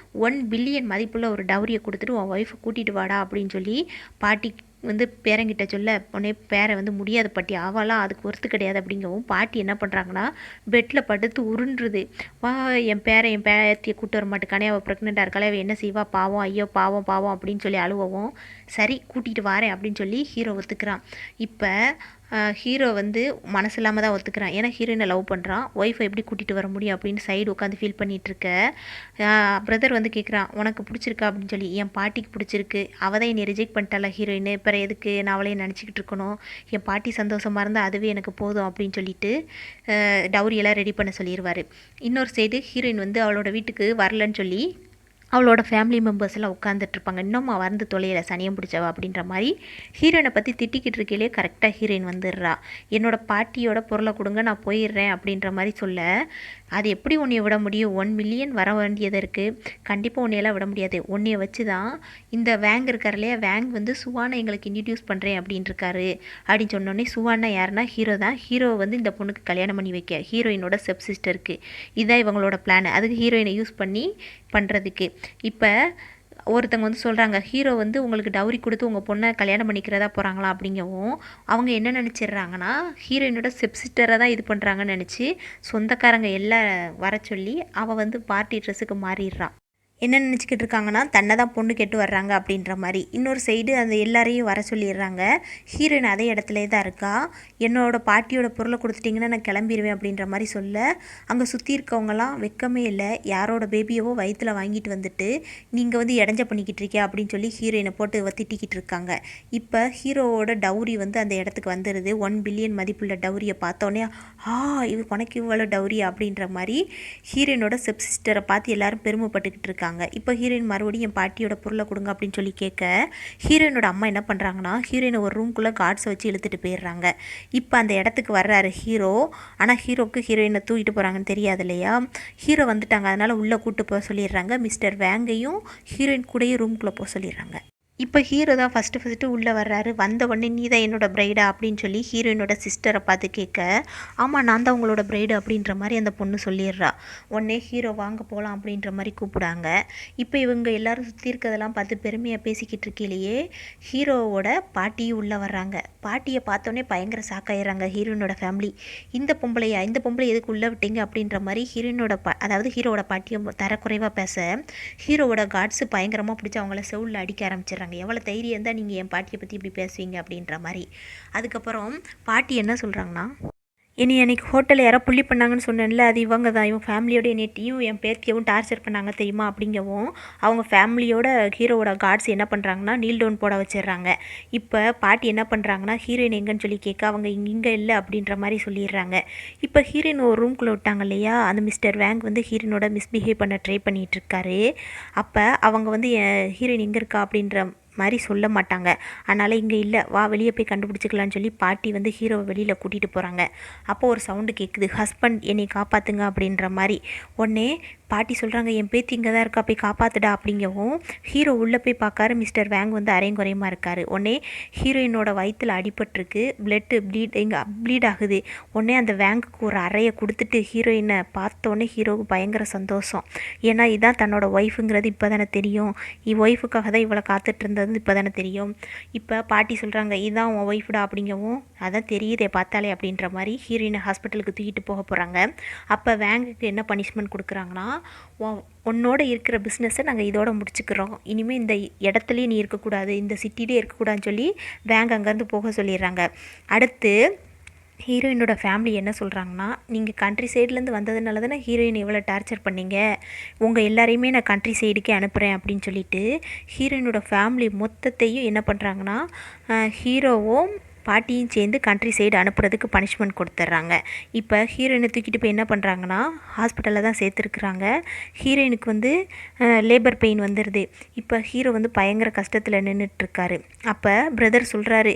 S1: 1 பில்லியன் மதிப்புள்ள ஒரு டவுரியை கொடுத்துட்டு உன் ஒய்ஃபை கூட்டிகிட்டு வாடா அப்படின்னு சொல்லி பாட்டி வந்து பேரங்கிட்ட சொல்ல, உடனே பேரை வந்து முடியாத பாட்டி, அவளாம் அதுக்கு ஒருத்து கிடையாது அப்படிங்கவும் பாட்டி என்ன பண்ணுறாங்கன்னா பெட்டில் படுத்து உருண்டுருது. வா என் பேரத்தியை கூட்டு வர மாட்டேக்கானே, அவள் ப்ரெக்னெண்ட்டாக இருக்காளே, அவள் என்ன செய்வா பாவம், ஐயோ பாவம் பாவம் அப்படின்னு சொல்லி அழுவவும் சரி கூட்டிகிட்டு வரேன் அப்படின்னு சொல்லி ஹீரோ ஒத்துக்கிறான். இப்போ ஹீரோ வந்து மனசு இல்லாமல் தான் ஒத்துக்கிறான், ஏன்னா ஹீரோயினை லவ் பண்ணுறான், ஒய்ஃபை எப்படி கூட்டிகிட்டு வர முடியும் அப்படின்னு சைடு உட்காந்து ஃபீல் பண்ணிகிட்ருக்க பிரதர் வந்து கேட்குறான், உனக்கு பிடிச்சிருக்கா அப்படின்னு சொல்லி. என் பாட்டிக்கு பிடிச்சிருக்கு, அவள் தான் என்னை ரிஜெக்ட் பண்ணிட்டால ஹீரோயின், இப்போ எதுக்கு நான் அவளையும் நினச்சிக்கிட்டு இருக்கணும், என் பாட்டி சந்தோஷமாக இருந்தால் அதுவே எனக்கு போதும் அப்படின்னு சொல்லிட்டு டவுரியெல்லாம் ரெடி பண்ண சொல்லிடுவார். இன்னொரு சைடு ஹீரோயின் வந்து அவளோட வீட்டுக்கு வரலன்னு சொல்லி அவளோட ஃபேமிலி மெம்பர்ஸ் எல்லாம் உட்காந்துட்ருப்பாங்க, இன்னும் வந்து தொலையில சனியம் பிடிச்சவா அப்படின்ற மாதிரி ஹீரோயினை பற்றி திட்டிக்கிட்டு இருக்கையிலே கரெக்டாக ஹீரோயின் வந்துடுறா. என்னோடய பாட்டியோட பொருளை கொடுங்க நான் போயிடுறேன் அப்படின்ற மாதிரி சொல்ல, அது எப்படி உன்னைய விட முடியும், 1 மில்லியன் வர வேண்டியது இருக்குது, கண்டிப்பாக உன்னையெல்லாம் விட முடியாது, உன்னைய வச்சு தான் இந்த வேங் இருக்கார் இல்லையா, வேங் வந்து சுவானை எங்களுக்கு இன்ட்ரடியூஸ் பண்ணுறேன் அப்படின்னு இருக்காரு அப்படின்னு சொன்னோடனே, சுவானா யாருன்னா ஹீரோ தான். ஹீரோ வந்து இந்த பொண்ணுக்கு கல்யாணம் பண்ணி வைக்க ஹீரோயினோட ஸ்டெப் சிஸ்டருக்கு, இதான் இவங்களோட பிளான், அதுக்கு ஹீரோயினை யூஸ் பண்ணி பண்ணுறதுக்கு. இப்போ ஒருத்தவங்க வந்து சொல்கிறாங்க, ஹீரோ வந்து உங்களுக்கு டவுரி கொடுத்து உங்கள் பொண்ணை கல்யாணம் பண்ணிக்கிறதா போகிறாங்களா அப்படிங்கவும் அவங்க என்ன நினச்சிடுறாங்கன்னா ஹீரோயினோட சிஸ்டரை தான் இது பண்ணுறாங்கன்னு நினச்சி சொந்தக்காரங்க எல்லாம் வர சொல்லி அவள் வந்து பார்ட்டி ட்ரெஸ்ஸுக்கு மாறிடுறான். என்ன நினச்சிக்கிட்டு இருக்காங்கன்னா தன்னை தான் பொண்ணு கேட்டு வர்றாங்க அப்படின்ற மாதிரி. இன்னொரு சைடு அந்த எல்லாரையும் வர சொல்லிடுறாங்க. ஹீரோயின் அதே இடத்துல தான் இருக்கா. என்னோடய பாட்டியோட பொருளை கொடுத்துட்டிங்கன்னா நான் கிளம்பிடுவேன் அப்படின்ற மாதிரி சொல்ல, அங்கே சுற்றி இருக்கவங்களாம் வெக்கமே இல்லை, யாரோட பேபியவோ வயிற்றில் வாங்கிட்டு வந்துட்டு நீங்கள் வந்து இடைஞ்ச பண்ணிக்கிட்டு இருக்கியா அப்படின்னு சொல்லி ஹீரோயினை போட்டு திட்டிக்கிட்டு இருக்காங்க. இப்போ ஹீரோவோட டவுரி வந்து அந்த இடத்துக்கு வந்துடுது. 1 பில்லியன் மதிப்புள்ள டவுரியை பார்த்தோன்னே இது உனக்கு இவ்வளோ டவுரி அப்படின்ற மாதிரி ஹீரோயினோட ஸ்டெப் சிஸ்டரை பார்த்து எல்லாரும் பெருமைப்பட்டுக்கிட்டு இருக்காங்க. இப்போ ஹீரோயின் மறுபடியும் என் பாட்டியோட பொருளை கொடுங்க அப்படின்னு சொல்லி கேட்க, ஹீரோயினோட அம்மா என்ன பண்ணுறாங்கன்னா ஹீரோயினை ஒரு ரூம்குள்ளே கார்ட்ஸை வச்சு இழுத்துட்டு போயிடுறாங்க. இப்போ அந்த இடத்துக்கு வர்றாரு ஹீரோ. ஆனால் ஹீரோக்கு ஹீரோயினை தூக்கிட்டு போகிறாங்கன்னு தெரியாது இல்லையா, ஹீரோ வந்துட்டாங்க, அதனால் உள்ளே கூப்பிட்டு போக சொல்லிடுறாங்க. மிஸ்டர் வேங்கையும் ஹீரோயின் கூடயே ரூம்குள்ளே போக சொல்லிடுறாங்க. இப்போ ஹீரோ தான் ஃபஸ்ட்டு உள்ளே வர்றாரு. வந்த உடனே நீ தான் என்னோட பிரைடா அப்படின்னு சொல்லி ஹீரோயினோட சிஸ்டரை பார்த்து கேட்க, ஆமாம் நான் தான் உங்களோட பிரைடு அப்படின்ற மாதிரி அந்த பொண்ணு சொல்லிடுறா. உடனே ஹீரோ வாங்க போகலாம் அப்படின்ற மாதிரி கூப்பிடாங்க. இப்போ இவங்க எல்லாரும் சுற்றி இருக்கிறதெல்லாம் பார்த்து பெருமையாக பேசிக்கிட்டு இருக்கையிலேயே ஹீரோவோட பாட்டியும் உள்ளே வர்றாங்க. பாட்டியை பார்த்தோன்னே பயங்கர சாக்காயிடுறாங்க ஹீரோயினோட ஃபேமிலி. இந்த பொம்பளை எதுக்கு உள்ளே விட்டீங்க அப்படின்ற மாதிரி ஹீரோயினோட அதாவது ஹீரோவோட பாட்டியை தரக்குறைவாக பேச, ஹீரோவோட கார்ட்ஸு பயங்கரமாக பிடிச்சி அவங்கள செவுலில் அடிக்க ஆரம்பிச்சிடுறாங்க. எவ்வளோ தைரியம் இருந்தால் நீங்கள் என் பாட்டியை பற்றி இப்படி பேசுவீங்க அப்படின்ற மாதிரி. அதுக்கப்புறம் பாட்டி என்ன சொல்கிறாங்கன்னா, இனி அன்றைக்கி ஹோட்டலில் யாரோ புள்ளி பண்ணாங்கன்னு சொன்னேன்ல, அது இவங்க தான். இவன் ஃபேமிலியோட என்னையும் என் பேத்தியவும் டார்ச்சர் பண்ணாங்க தெரியுமா அப்படிங்கவும், அவங்க ஃபேமிலியோட ஹீரோவோட கார்ட்ஸ் என்ன பண்ணுறாங்கன்னா நீல் டவுன் போட வச்சிடுறாங்க. இப்போ பாட்டி என்ன பண்ணுறாங்கன்னா ஹீரோயின் எங்கன்னு சொல்லி கேட்க அவங்க இங்கே இல்லை அப்படின்ற மாதிரி சொல்லிடுறாங்க. இப்போ ஹீரோயின் ஒரு ரூம்குள்ளே விட்டாங்க இல்லையா, அந்த மிஸ்டர் வேங் வந்து ஹீரோயினோட மிஸ்பிஹேவ் பண்ண ட்ரை பண்ணிகிட்ருக்காரு. அப்போ அவங்க வந்து ஹீரோயின் எங்கே இருக்கா அப்படின்ற மாதிரி சொல்ல மாட்டாங்க. அதனால் இங்கே இல்லை, வா வெளியே போய் கண்டுபிடிச்சிக்கலான்னு சொல்லி பாட்டி வந்து ஹீரோவை வெளியில் கூட்டிகிட்டு போகிறாங்க. அப்போது ஒரு சவுண்டு கேட்குது, ஹஸ்பண்ட் என்னை காப்பாற்றுங்க அப்படின்ற மாதிரி. உடனே பாட்டி சொல்கிறாங்க என் பேத்தி இங்கே தான் இருக்கா, போய் காப்பாற்றுடா அப்படிங்கவும் ஹீரோ உள்ளே போய் பார்க்காரு. மிஸ்டர் வேங் வந்து அரையும் இருக்கார். உடனே ஹீரோயினோட வயிற்றில் அடிபட்டிருக்கு, பிளட்டு ப்ளீட் ஆகுது. உடனே அந்த வேங்குக்கு ஒரு அறையை கொடுத்துட்டு ஹீரோயினை பார்த்தோன்னே ஹீரோவுக்கு பயங்கர சந்தோஷம். ஏன்னா இதான் தன்னோட ஒய்ஃபுங்கிறது இப்போ தானே தெரியும், ஒய்ஃபுக்காக தான் இவளை காத்துட்டு இருந்தது இப்போ தானே தெரியும். இப்போ பாட்டி சொல்கிறாங்க இதான் உன் ஒய்ஃபுடா அப்படிங்கவும், அதான் தெரியுதே பார்த்தாலே அப்படின்ற மாதிரி ஹீரோயினை ஹாஸ்பிட்டலுக்கு தூக்கிட்டு போக போகிறாங்க. அப்போ வேங்குக்கு என்ன பனிஷ்மெண்ட் கொடுக்குறாங்கன்னா, உன்னோட இருக்கிற பிஸ்னஸை நாங்கள் இதோட முடிச்சுக்கிறோம், இனிமேல் இந்த இடத்துலையே நீ இருக்கக்கூடாது, இந்த சிட்டிலே இருக்கக்கூடாதுன்னு சொல்லி வேங் அங்கேருந்து போக சொல்லிடுறாங்க. அடுத்து ஹீரோயினோட ஃபேமிலி என்ன சொல்கிறாங்கன்னா, நீங்கள் கண்ட்ரி சைட்லேருந்து வந்ததுனால தானே ஹீரோயின் எவ்வளோ டார்ச்சர் பண்ணீங்க, உங்கள் எல்லாரையுமே நான் கண்ட்ரி சைடுக்கே அனுப்புகிறேன் அப்படின்னு சொல்லிட்டு ஹீரோயினோட ஃபேமிலி மொத்தத்தையும் என்ன பண்ணுறாங்கன்னா ஹீரோவும் பாட்டியும் சேர்ந்து கண்ட்ரி சைடு அனுப்புறதுக்கு பனிஷ்மெண்ட் கொடுத்துட்றாங்க. இப்போ ஹீரோயினை தூக்கிட்டு போய் என்ன பண்ணுறாங்கன்னா ஹாஸ்பிட்டலில் தான் சேர்த்துருக்குறாங்க. ஹீரோயினுக்கு வந்து லேபர் பெயின் வந்துடுது. இப்போ ஹீரோ வந்து பயங்கர கஷ்டத்தில் நின்றுட்டுருக்காரு. அப்போ பிரதர் சொல்கிறாரு,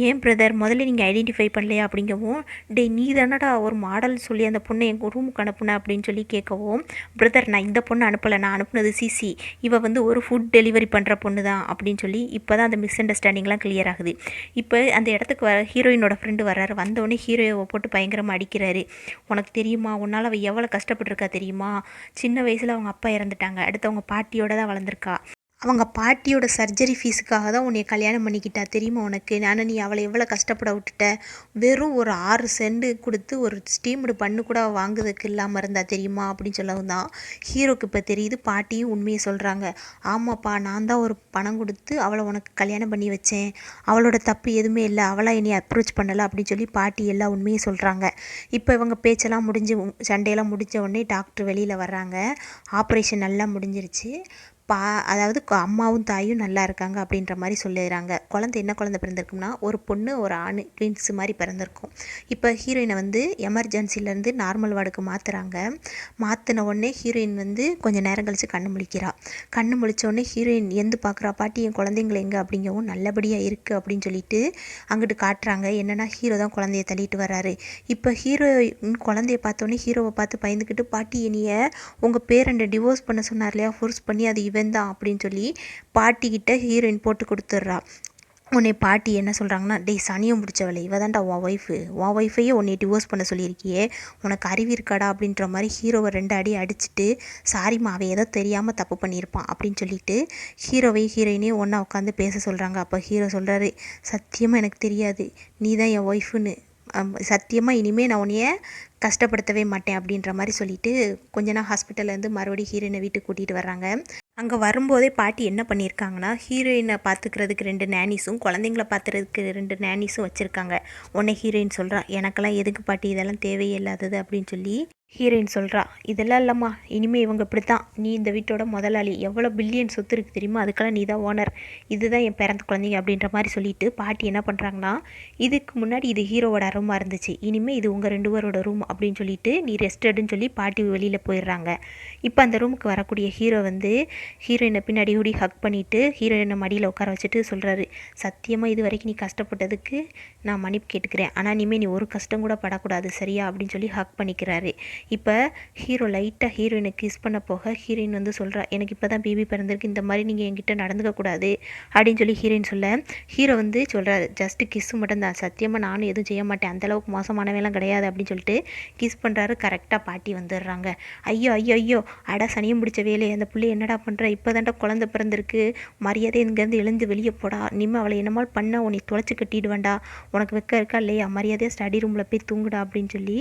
S1: ஏன் பிரதர் முதல்ல நீங்கள் ஐடென்டிஃபை பண்ணலையா அப்படிங்கவும், டே நீ தானடா ஒரு மாடல் சொல்லி அந்த பொண்ணை எங்கள் ரூமுக்கு அனுப்புனேன் அப்படின்னு சொல்லி கேட்கவும், பிரதர் நான் இந்த பொண்ணை அனுப்பலை, நான் அனுப்புனது சிசி, இவள் வந்து ஒரு ஃபுட் டெலிவரி பண்ணுற பொண்ணு தான் அப்படின்னு சொல்லி இப்போ தான் அந்த மிஸ் அண்டர்ஸ்டாண்டிங்லாம் கிளியர் ஆகுது. இப்போ அந்த இடத்துக்கு ஹீரோயினோட ஃப்ரெண்டு வர்றாரு. வந்தோடனே ஹீரோவை போட்டு பயங்கரமாக அடிக்கிறாரு. உனக்கு தெரியுமா, உன்னால் அவள் எவ்வளோ கஷ்டப்பட்டுருக்கா தெரியுமா, சின்ன வயசில் அவங்க அப்பா இறந்துட்டாங்க, அடுத்து அவங்க பாட்டியோட தான் வளர்ந்துருக்கா, அவங்க பாட்டியோட சர்ஜரி ஃபீஸுக்காக தான் உன்னை கல்யாணம் பண்ணிக்கிட்டா தெரியுமா உனக்கு, ஆனால் நீ அவளை எவ்வளோ கஷ்டப்பட விட்டுட்ட, வெறும் ஒரு 6 சென்ட் கொடுத்து ஒரு ஸ்டீம்டு பண்ணு கூட வாங்குறதுக்கு இல்லாமல் இருந்தா தெரியுமா அப்படின்னு சொல்லவும் தான் ஹீரோக்கு இப்போ தெரியுது. பாட்டியும் உண்மையை சொல்கிறாங்க, ஆமாப்பா நான் தான் ஒரு பணம் கொடுத்து அவளை உனக்கு கல்யாணம் பண்ணி வச்சேன், அவளோட தப்பு எதுவுமே இல்லை, அவளாக என்னை அப்ரோச் பண்ணலை அப்படின்னு சொல்லி பாட்டி எல்லா உண்மையை சொல்கிறாங்க. இப்போ இவங்க பேச்செல்லாம் முடிஞ்சு சண்டையெல்லாம் முடிஞ்ச உடனே டாக்டர் வெளியில் வர்றாங்க. ஆப்ரேஷன் நல்லா முடிஞ்சிருச்சு, அதாவது அம்மாவும் தாயும் நல்லா இருக்காங்க அப்படின்ற மாதிரி சொல்லிடுறாங்க. குழந்தை என்ன குழந்தை பிறந்திருக்கும்னா ஒரு பொண்ணு ஒரு ஆண் ட்வின்ஸ் மாதிரி பிறந்திருக்கும். இப்போ ஹீரோயினை வந்து எமர்ஜென்சிலேருந்து நார்மல் வார்டுக்கு மாற்றுறாங்க. மாற்றின உடனே ஹீரோயின் வந்து கொஞ்சம் நேரம் கழித்து கண்ணு முழிக்கிறா. கண்ணு முழிச்ச உடனே ஹீரோயின் எந்து பார்க்குறா, பாட்டி என் குழந்தைங்களை எங்கே அப்படிங்கவும், நல்லபடியாக இருக்குது அப்படின்னு சொல்லிட்டு அங்கிட்டு காட்டுறாங்க. என்னென்னா ஹீரோ தான் குழந்தைய தள்ளிட்டு வர்றாரு. இப்போ ஹீரோயின் குழந்தைய பார்த்தோன்னே ஹீரோவை பார்த்து பயந்துக்கிட்டு, பாட்டி என்னைய உங்கள் பேரண்டை டிவோர்ஸ் பண்ண சொன்னார் இல்லையா, ஃபோர்ஸ் பண்ணி அது இவன் தான் அப்படின்னு சொல்லி பாட்டிக்கிட்ட ஹீரோயின் போட்டு கொடுத்துட்றா. உன்னை பாட்டி என்ன சொல்கிறாங்கன்னா, டேய் சனியும் பிடிச்சவளே, இவ தான்டா உன் ஒய்ஃபையே உன்னை டிவோர்ஸ் பண்ண சொல்லியிருக்கியே, உனக்கு அறிவு இருக்காடா அப்படின்ற மாதிரி ஹீரோவை 2 அடி அடிச்சுட்டு, சாரிம்மா அவன் ஏதோ தெரியாமல் தப்பு பண்ணியிருப்பான் அப்படின்னு சொல்லிட்டு ஹீரோயினையும் ஒன்றா உட்காந்து பேச சொல்கிறாங்க. அப்போ ஹீரோ சொல்கிறாரு, சத்தியமாக எனக்கு தெரியாது, நீ தான் என் ஒய்ஃபுன்னு, சத்தியமாக இனிமேல் நான் உன்னைய கஷ்டப்படுத்தவே மாட்டேன் அப்படின்ற மாதிரி சொல்லிட்டு கொஞ்ச நாள் ஹாஸ்பிட்டல்லேருந்து மறுபடியும் ஹீரோயினை வீட்டுக்கு கூட்டிகிட்டு வர்றாங்க. அங்கே வரும்போதே பாட்டி என்ன பண்ணியிருக்காங்கன்னா, ஹீரோயினை பார்த்துக்கிறதுக்கு 2 நேனிஸும் குழந்தைங்கள பார்த்துக்கிறதுக்கு 2 நேனிஸும் வச்சுருக்காங்க. உடனே ஹீரோயின் சொல்கிறா, எனக்கெல்லாம் எதுக்கு பாட்டி, இதெல்லாம் தேவையே இல்லாதது அப்படின்னு சொல்லி ஹீரோயின் சொல்கிறா. இதெல்லாம் இல்லைம்மா, இனிமேல் இவங்க இப்படி தான், நீ இந்த வீட்டோட முதலாளி, எவ்வளோ பில்லியன் சொத்து இருக்குது தெரியுமா, அதுக்கெல்லாம் நீ தான் ஓனர், இதுதான் என் பிறந்த குழந்தைங்க அப்படின்ற மாதிரி சொல்லிட்டு பாட்டி என்ன பண்ணுறாங்கன்னா, இதுக்கு முன்னாடி இது ஹீரோவோட ரூமாக இருந்துச்சு, இனிமேல் இது உங்கள் 2 பேரோட ரூம் அப்படின்னு சொல்லிட்டு நீ ரெஸ்டடுன்னு சொல்லி பாட்டி வெளியில் போயிடுறாங்க. இப்போ அந்த ரூமுக்கு வரக்கூடிய ஹீரோ வந்து ஹீரோயினை பின்னாடி ஓடி ஹக் பண்ணிவிட்டு ஹீரோயினை மடியில் உட்கார வச்சுட்டு சொல்கிறாரு, சத்தியமாக இது வரைக்கும் நீ கஷ்டப்பட்டதுக்கு நான் மன்னிப்பு கேட்டுக்கிறேன், ஆனால் இனிமேல் நீ ஒரு கஷ்டம் கூட படக்கூடாது சரியா அப்படின்னு சொல்லி ஹக் பண்ணிக்கிறாரு. இப்போ ஹீரோ லைட்டாக ஹீரோயினை கிஸ் பண்ண போக ஹீரோயின் வந்து சொல்கிறா, எனக்கு இப்போ தான் பேபி பிறந்திருக்கு, இந்த மாதிரி நீங்கள் என்கிட்ட நடந்துக்கக்கூடாது அப்படின்னு சொல்லி ஹீரோயின் சொல்ல, ஹீரோ வந்து சொல்கிறாரு, ஜஸ்ட்டு கிஸ்ஸு மட்டும்தான், சத்தியமாக நானும் எதுவும் செய்ய மாட்டேன், அந்தளவுக்கு மோசமானவெல்லாம் கிடையாது அப்படின்னு சொல்லிட்டு கிஸ் பண்ணுறாரு. கரெக்டாக பாட்டி வந்துடுறாங்க. ஐயோ ஐயோ ஐயோ, அட சனியும் பிடிச்ச வேலை, அந்த பிள்ளை என்னடா பண்ணுற, இப்போ தான்டா குழந்தை பிறந்திருக்கு, மரியாதை இங்கேருந்து எழுந்து வெளியே போடா, இனிமேல் அவளை என்னமால் பண்ண உன்னை தொலைச்சி கட்டிடுவேண்டா, உனக்கு வெக்க இருக்கா இல்லையா, மரியாதையாக ஸ்டடி ரூமில் போய் தூங்குடா அப்படின்னு சொல்லி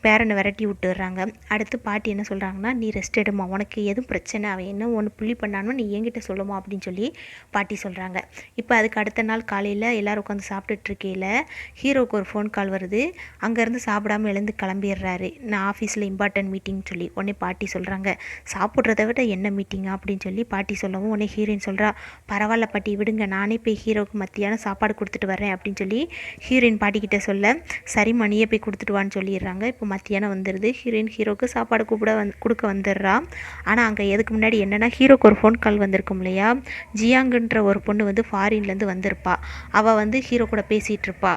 S1: பேரனை விரட்டி விட்டுடுறாங்க. அடுத்து பாட்டி என்ன சொல்கிறாங்கன்னா, நீ ரெஸ்ட் எடுமா, உனக்கு எதுவும் பிரச்சனை, அவன் என்ன ஒன்று புள்ளி பண்ணானோ நீ என்கிட்ட சொல்லுமா அப்படின்னு சொல்லி பாட்டி சொல்கிறாங்க. இப்போ அதுக்கு அடுத்த நாள் காலையில் எல்லோரும் உட்காந்து சாப்பிட்டுட்ருக்கையில் ஹீரோவுக்கு ஒரு ஃபோன் கால் வருது. அங்கேருந்து சாப்பிடாம எழுந்து கிளம்பிடுறாரு. நான் ஆஃபீஸில் இம்பார்ட்டன்ட் மீட்டிங் சொல்லி உடனே பாட்டி சொல்கிறாங்க, சாப்பிட்றத விட என்ன மீட்டிங்கா அப்படின்னு சொல்லி பாட்டி சொல்லவும் உடனே ஹீரோயின் சொல்கிறா, பரவாயில்ல பாட்டி விடுங்க, நானே போய் ஹீரோவுக்கு மத்தியானம் சாப்பாடு கொடுத்துட்டு வரேன் அப்படின்னு சொல்லி ஹீரோயின் பாட்டிக்கிட்ட சொல்ல, சரி மணியை போய் கொடுத்துட்டு வான்னு சொல்லிடுறாங்க. இப்போ மத்தியானம் வந்துடுது. ஹீரோவுக்கு சாப்பாடு கொடுக்க வந்துடுறா. ஆனால் அங்கே எதுக்கு முன்னாடி என்னென்னா, ஹீரோக்கு ஒரு ஃபோன் கால் வந்திருக்கும் இல்லையா, ஜியாங்குன்ற ஒரு பொண்ணு வந்து ஃபாரின்லேருந்து வந்திருப்பா. அவள் வந்து ஹீரோ கூட பேசிகிட்டு இருப்பா.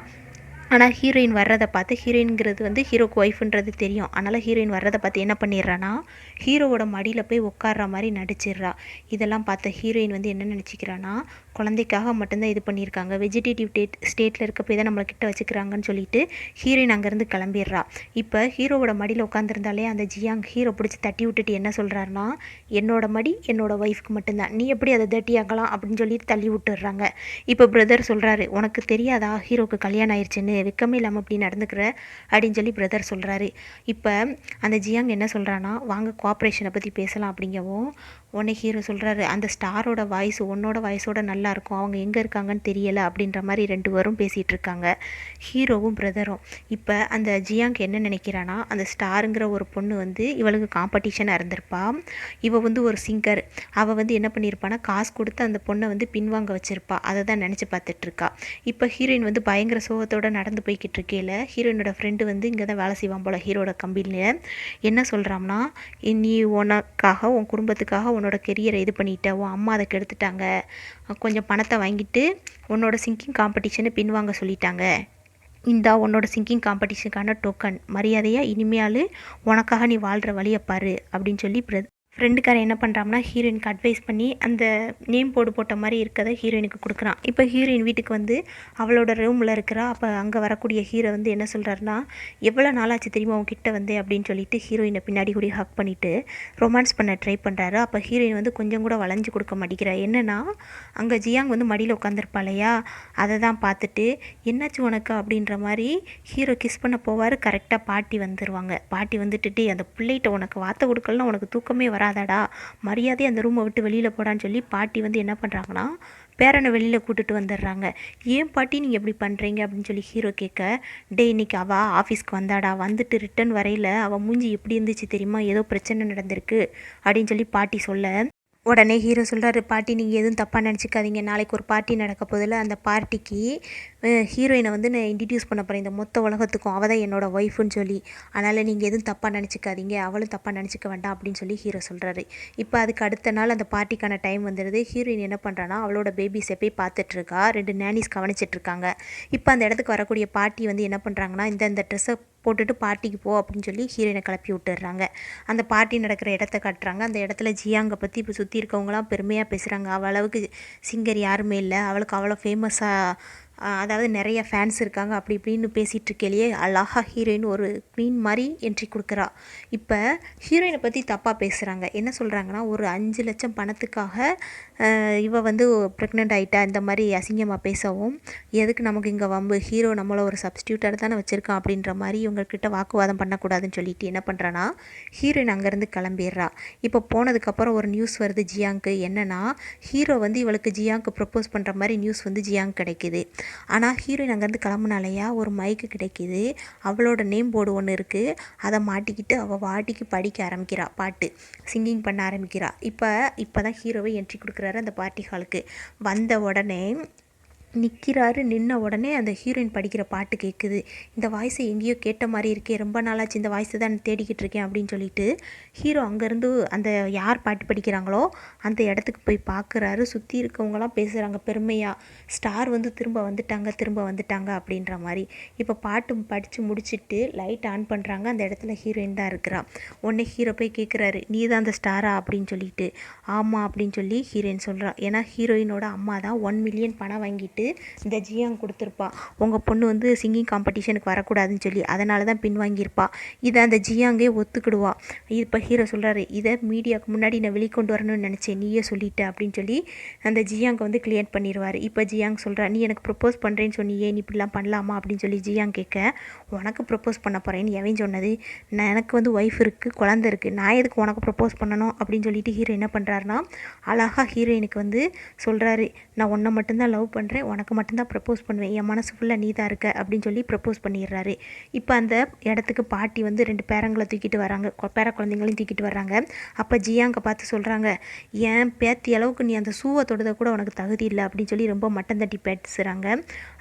S1: ஆனால் ஹீரோயின் வர்றதை பார்த்து, ஹீரோயின்கிறது வந்து ஹீரோக்கு ஒய்ஃபுன்றது தெரியும். அதனால் ஹீரோயின் வர்றதை பார்த்து என்ன பண்ணிடுறான்னா, ஹீரோவோட மடியில் போய் உட்கார்ற மாதிரி நடிச்சிடுறா. இதெல்லாம் பார்த்த ஹீரோயின் வந்து என்ன நினச்சிக்கிறான்னா, குழந்தைக்காக மட்டும்தான் இது பண்ணியிருக்காங்க, வெஜிடேட்டிவ் ஸ்டேட்டில் இருக்க போய் தான் நம்மளை கிட்ட வச்சுக்கிறாங்கன்னு சொல்லிட்டு ஹீரோயின் அங்கேருந்து கிளம்பிடுறா. இப்போ ஹீரோவோட மடியில் உட்காந்துருந்தாலே அந்த ஜியாங் ஹீரோ பிடிச்சி தட்டி விட்டுட்டு என்ன சொல்கிறாருன்னா, என்னோட மடி என்னோட ஒய்ஃப்க்கு மட்டும்தான், நீ எப்படி அதை தட்டியாக்கலாம் அப்படின்னு சொல்லிட்டு தள்ளி விட்டுடுறாங்க. இப்போ பிரதர் சொல்கிறாரு, உனக்கு தெரியாதா ஹீரோக்கு கல்யாணம் ஆயிடுச்சுன்னு, வெக்கமே இல்லாமல் அப்படி நடந்துக்கிற அப்படின்னு சொல்லி பிரதர் சொல்கிறாரு. இப்போ அந்த ஜியாங் என்ன சொல்கிறான்னா, வாங்க கோஆப்ரேஷனை பற்றி பேசலாம் அப்படிங்கவும் உடனே ஹீரோ சொல்கிறாரு, அந்த ஸ்டாரோட வாய்ஸ் உன்னோட வாய்ஸோட நல்லாயிருக்கும், அவங்க எங்கே இருக்காங்கன்னு தெரியலை அப்படின்ற மாதிரி ரெண்டு பேரும் பேசிகிட்டு இருக்காங்க, ஹீரோவும் பிரதரும். இப்போ அந்த ஜியாங் என்ன நினைக்கிறான்னா, அந்த ஸ்டாருங்கிற ஒரு பொண்ணு வந்து இவளுக்கு காம்படிஷனாக இருந்திருப்பா. இவள் வந்து ஒரு சிங்கர், அவள் வந்து என்ன பண்ணியிருப்பான்னா காசு கொடுத்து அந்த பொண்ணை வந்து பின்வாங்க வச்சுருப்பா. அதை தான் நினச்சி பார்த்துட்ருக்கா. இப்போ ஹீரோயின் வந்து பயங்கர சோகத்தோடு நடந்து போய்கிட்டு இருக்கையில் ஹீரோயினோட ஃப்ரெண்டு வந்து இங்கே தான் வேலை செய்வான் போல் ஹீரோட கம்பெனியில். என்ன சொல்கிறான்னா, நீ உனக்காக உன் குடும்பத்துக்காக உன்னோட கெரியரை இது பண்ணிட்ட, உன் அம்மா அதை கெடுத்துட்டாங்க, கொஞ்சம் பணத்தை வாங்கிட்டு உன்னோட சிங்கிங் காம்படிஷனை பின்வாங்க சொல்லிட்டாங்க, இந்தா உன்னோட சிங்கிங் காம்படிஷனுக்கான டோக்கன், மரியாதையாக இனிமையால் உனக்காக நீ வாழ்கிற வழியை பாரு அப்படின்னு சொல்லி ஃப்ரெண்டுக்காரன் என்ன பண்ணுறான்னா ஹீரோயினுக்கு அட்வைஸ் பண்ணி அந்த நேம் போர்டு போட்ட மாதிரி இருக்கிறத ஹீரோயினுக்கு கொடுக்குறான். இப்போ ஹீரோயின் வீட்டுக்கு வந்து அவளோட ரூமில் இருக்கிறா. அப்போ அங்கே வரக்கூடிய ஹீரோ வந்து என்ன சொல்கிறாருன்னா, எவ்வளோ நாளாச்சு தெரியுமா உங்ககிட்ட வந்து அப்படின்னு சொல்லிட்டு ஹீரோயினை பின்னாடி கூட ஹக் பண்ணிவிட்டு ரொமான்ஸ் பண்ண ட்ரை பண்ணுறாரு. அப்போ ஹீரோயின் வந்து கொஞ்சம் கூட வளைஞ்சு கொடுக்க மாட்டேங்கிறா. என்னென்னா, அங்கே ஜியாங் வந்து மடியில் உட்காந்துருப்பா இல்லையா, அதை தான் பார்த்துட்டு என்னாச்சு உனக்கு அப்படின்ற மாதிரி ஹீரோ கிஸ் பண்ண போவார். கரெக்டாக பாட்டி வந்துடுவாங்க. பாட்டி வந்துட்டு, அந்த பிள்ளைகிட்ட உனக்கு வார்த்தை கொடுக்கலன்னா உனக்கு தூக்கமே வராதடா, மரியாதை அந்த ரூமை விட்டு வெளியில் போடான்னு சொல்லி பாட்டி வந்து என்ன பண்ணுறாங்கன்னா பேரனை வெளியில் கூட்டிட்டு வந்துடுறாங்க. ஏன் பாட்டி நீங்கள் எப்படி பண்ணுறீங்க அப்படின்னு சொல்லி ஹீரோ கேட்க, டே இன்னைக்கு அவள் ஆஃபீஸ்க்கு வந்தாடா, வந்துட்டு ரிட்டன் வரையில் அவள் மூஞ்சி எப்படி இருந்துச்சு தெரியுமா, ஏதோ பிரச்சனை நடந்திருக்கு அப்படின்னு சொல்லி பாட்டி சொல்ல, உடனே ஹீரோ சொல்கிறாரு, பாட்டி நீங்கள் எதுவும் தப்பாக நினச்சிக்காதீங்க, நாளைக்கு ஒரு பார்ட்டி நடக்க போதில், அந்த பார்ட்டிக்கு ஹீரோயினை வந்து நான் இன்ட்ரடியூஸ் பண்ண போகிறேன் இந்த மொத்த உலகத்துக்கும், அவள் தான் என்னோட ஒய்ஃபுன்னு சொல்லி, அதனால் நீங்கள் எதுவும் தப்பாக நினச்சிக்காதீங்க, அவளும் தப்பாக நினச்சிக்க வேண்டாம் அப்படின்னு சொல்லி ஹீரோ சொல்கிறாரு. இப்போ அதுக்கு அடுத்த நாள் அந்த பார்ட்டிக்கான டைம் வந்துடுது. ஹீரோயின் என்ன பண்ணுறான்னா அவளோட பேபிஸை போய் பார்த்துட்ருக்கா. 2 நேனிஸ் கவனிச்சிட்ருக்காங்க. இப்போ அந்த இடத்துக்கு வரக்கூடிய பாட்டி வந்து என்ன பண்ணுறாங்கன்னா, இந்த ட்ரெஸ்ஸை போட்டுட்டு பார்ட்டிக்கு போ அப்படின்னு சொல்லி ஹீரோயினை கிளப்பி விட்டுடுறாங்க. அந்த பார்ட்டி நடக்கிற இடத்த காட்டுறாங்க. அந்த இடத்துல ஜியாங்கை பற்றி இப்போ சுற்றி இருக்கவங்களாம் பெருமையாக பேசுகிறாங்க. அவள் அளவுக்கு சிங்கர் யாருமே இல்லை, அவளுக்கு அவ்வளோ ஃபேமஸாக, அதாவது நிறைய ஃபேன்ஸ் இருக்காங்க அப்படி இப்படின்னு பேசிகிட்டு இருக்கலையே அழகா ஹீரோயின் ஒரு குவீன் மாதிரி என்ட்ரி கொடுக்குறா. இப்போ ஹீரோயினை பற்றி தப்பாக பேசுகிறாங்க. என்ன சொல்கிறாங்கன்னா, ஒரு 5 லட்சம் பணத்துக்காக இவ வந்து ப்ரெக்னென்ட் ஆகிட்டா இந்த மாதிரி அசிங்கமாக பேசவும், எதுக்கு நமக்கு இங்கே வம்பு, ஹீரோ நம்மளை ஒரு சப்ஸ்டியூட்டாக தானே வச்சுருக்கான் அப்படின்ற மாதிரி இவங்கக்கிட்ட வாக்குவாதம் பண்ணக்கூடாதுன்னு சொல்லிட்டு என்ன பண்ணுறான்னா ஹீரோயின் அங்கேருந்து கிளம்பிடுறா. இப்போ போனதுக்கப்புறம் ஒரு நியூஸ் வருது ஜியாங்க்கு. என்னென்னா, ஹீரோ வந்து இவளுக்கு ஜியாங்க்கு ப்ரப்போஸ் பண்ணுற மாதிரி நியூஸ் வந்து ஜியாங் கிடைக்கிது. ஆனால் ஹீரோயின் அங்கேருந்து கிளம்புனாலையா ஒரு மைக்கு கிடைக்கிது. அவளோட நேம் போர்டு ஒன்று இருக்குது. அதை மாட்டிக்கிட்டு அவள் வாட்டிக்கு படிக்க ஆரம்பிக்கிறா, பாட்டு சிங்கிங் பண்ண ஆரம்பிக்கிறா. இப்போ தான் ஹீரோவை என்ட்ரி கொடுக்குறாரு அந்த பார்ட்டி ஹாலுக்கு. வந்த உடனே நிற்கிறாரு. நின்ன உடனே அந்த ஹீரோயின் படிக்கிற பாட்டு கேட்குது. இந்த வாய்ஸை எங்கேயோ கேட்ட மாதிரி இருக்கே, ரொம்ப நாளாச்சு இந்த வாய்ஸை தான் தேடிக்கிட்டு இருக்கேன் அப்படின்னு சொல்லிட்டு ஹீரோ அங்கேருந்து அந்த யார் பாட்டு படிக்கிறாங்களோ அந்த இடத்துக்கு போய் பார்க்குறாரு. சுற்றி இருக்கவங்களாம் பேசுகிறாங்க பெருமையாக, ஸ்டார் வந்து திரும்ப வந்துட்டாங்க அப்படின்ற மாதிரி. இப்போ பாட்டு படித்து முடிச்சுட்டு லைட் ஆன் பண்ணுறாங்க. அந்த இடத்துல ஹீரோயின் தான் இருக்கிறா. உடனே ஹீரோ போய் கேட்குறாரு, நீ தான் அந்த ஸ்டாரா அப்படின்னு சொல்லிட்டு. ஆமாம் அப்படின்னு சொல்லி ஹீரோயின் சொல்கிறா. ஏன்னா ஹீரோயினோட அம்மா தான் 1 மில்லியன் பணம் வாங்கிட்டு சொல்லிட்டு இந்த ஜியாங் கொடுத்துருப்பா. உங்கள் பொண்ணு வந்து சிங்கிங் காம்படிஷனுக்கு வரக்கூடாதுன்னு சொல்லி, அதனால தான் பின்வாங்கியிருப்பா. இதை அந்த ஜியாங்கே ஒத்துக்கிடுவா. இப்போ ஹீரோ சொல்கிறாரு, இதை மீடியாவுக்கு முன்னாடி நான் வெளிக்கொண்டு வரணும்னு நினச்சேன், நீயே சொல்லிட்ட அப்படின்னு சொல்லி அந்த ஜியாங்கை வந்து கிளியர் பண்ணிடுவார். இப்போ ஜியாங் சொல்கிறா, நீ எனக்கு ப்ரப்போஸ் பண்ணுறேன்னு சொன்னியே, நீ இப்படிலாம் பண்ணலாமா அப்படின்னு சொல்லி ஜியாங் கேட்க, உனக்கு ப்ரப்போஸ் பண்ண போகிறேன்னு எவன் சொன்னது, நான் எனக்கு வந்து ஒய்ஃப் இருக்குது, குழந்தை இருக்குது, நான் எதுக்கு உனக்கு ப்ரப்போஸ் பண்ணணும் அப்படின்னு சொல்லிட்டு ஹீரோ என்ன பண்ணுறாருனா, அழகாக ஹீரோயினுக்கு வந்து சொல்கிறாரு, நான் உன்னை மட்டும்தான் லவ் பண்ணுறேன், உனக்கு மட்டும்தான் ப்ரப்போஸ் பண்ணுவேன், என் மனசு ஃபுல்லாக நீ தான் இருக்க அப்படின்னு சொல்லி ப்ரப்போஸ் பண்ணிடுறாரு. இப்போ அந்த இடத்துக்கு பாட்டி வந்து 2 பேரங்களை தூக்கிட்டு வராங்க, பேர குழந்தைங்களையும் தூக்கிட்டு வர்றாங்க. அப்போ ஜியாங்கை பார்த்து சொல்கிறாங்க, என் பேத்தி அளவுக்கு நீ அந்த சூவை தொடுத கூட உனக்கு தகுதி இல்லை அப்படின்னு சொல்லி ரொம்ப மட்டம் தட்டி பேசுகிறாங்க.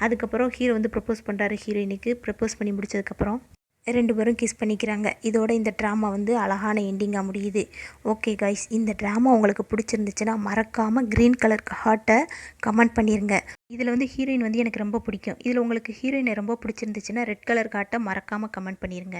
S1: அதுக்கப்புறம் ஹீரோ வந்து ப்ரப்போஸ் பண்ணுறாரு ஹீரோயினுக்கு. ப்ரப்போஸ் பண்ணி முடிச்சதுக்கப்புறம் 2 பேரும் கிஸ் பண்ணிக்கிறாங்க. இதோட இந்த ட்ராமா வந்து அழகான எண்டிங்காக முடியுது. ஓகே கைஸ், இந்த ட்ராமா உங்களுக்கு பிடிச்சிருந்துச்சுன்னா மறக்காமல் க்ரீன் கலர் ஹார்ட்டை கமெண்ட் பண்ணிடுங்க. இதில் வந்து ஹீரோயின் வந்து எனக்கு ரொம்ப பிடிக்கும். இதில் உங்களுக்கு ஹீரோயினை ரொம்ப பிடிச்சிருந்துச்சுன்னா ரெட் கலர் ஹார்ட்டை மறக்காமல் கமெண்ட் பண்ணிடுங்க.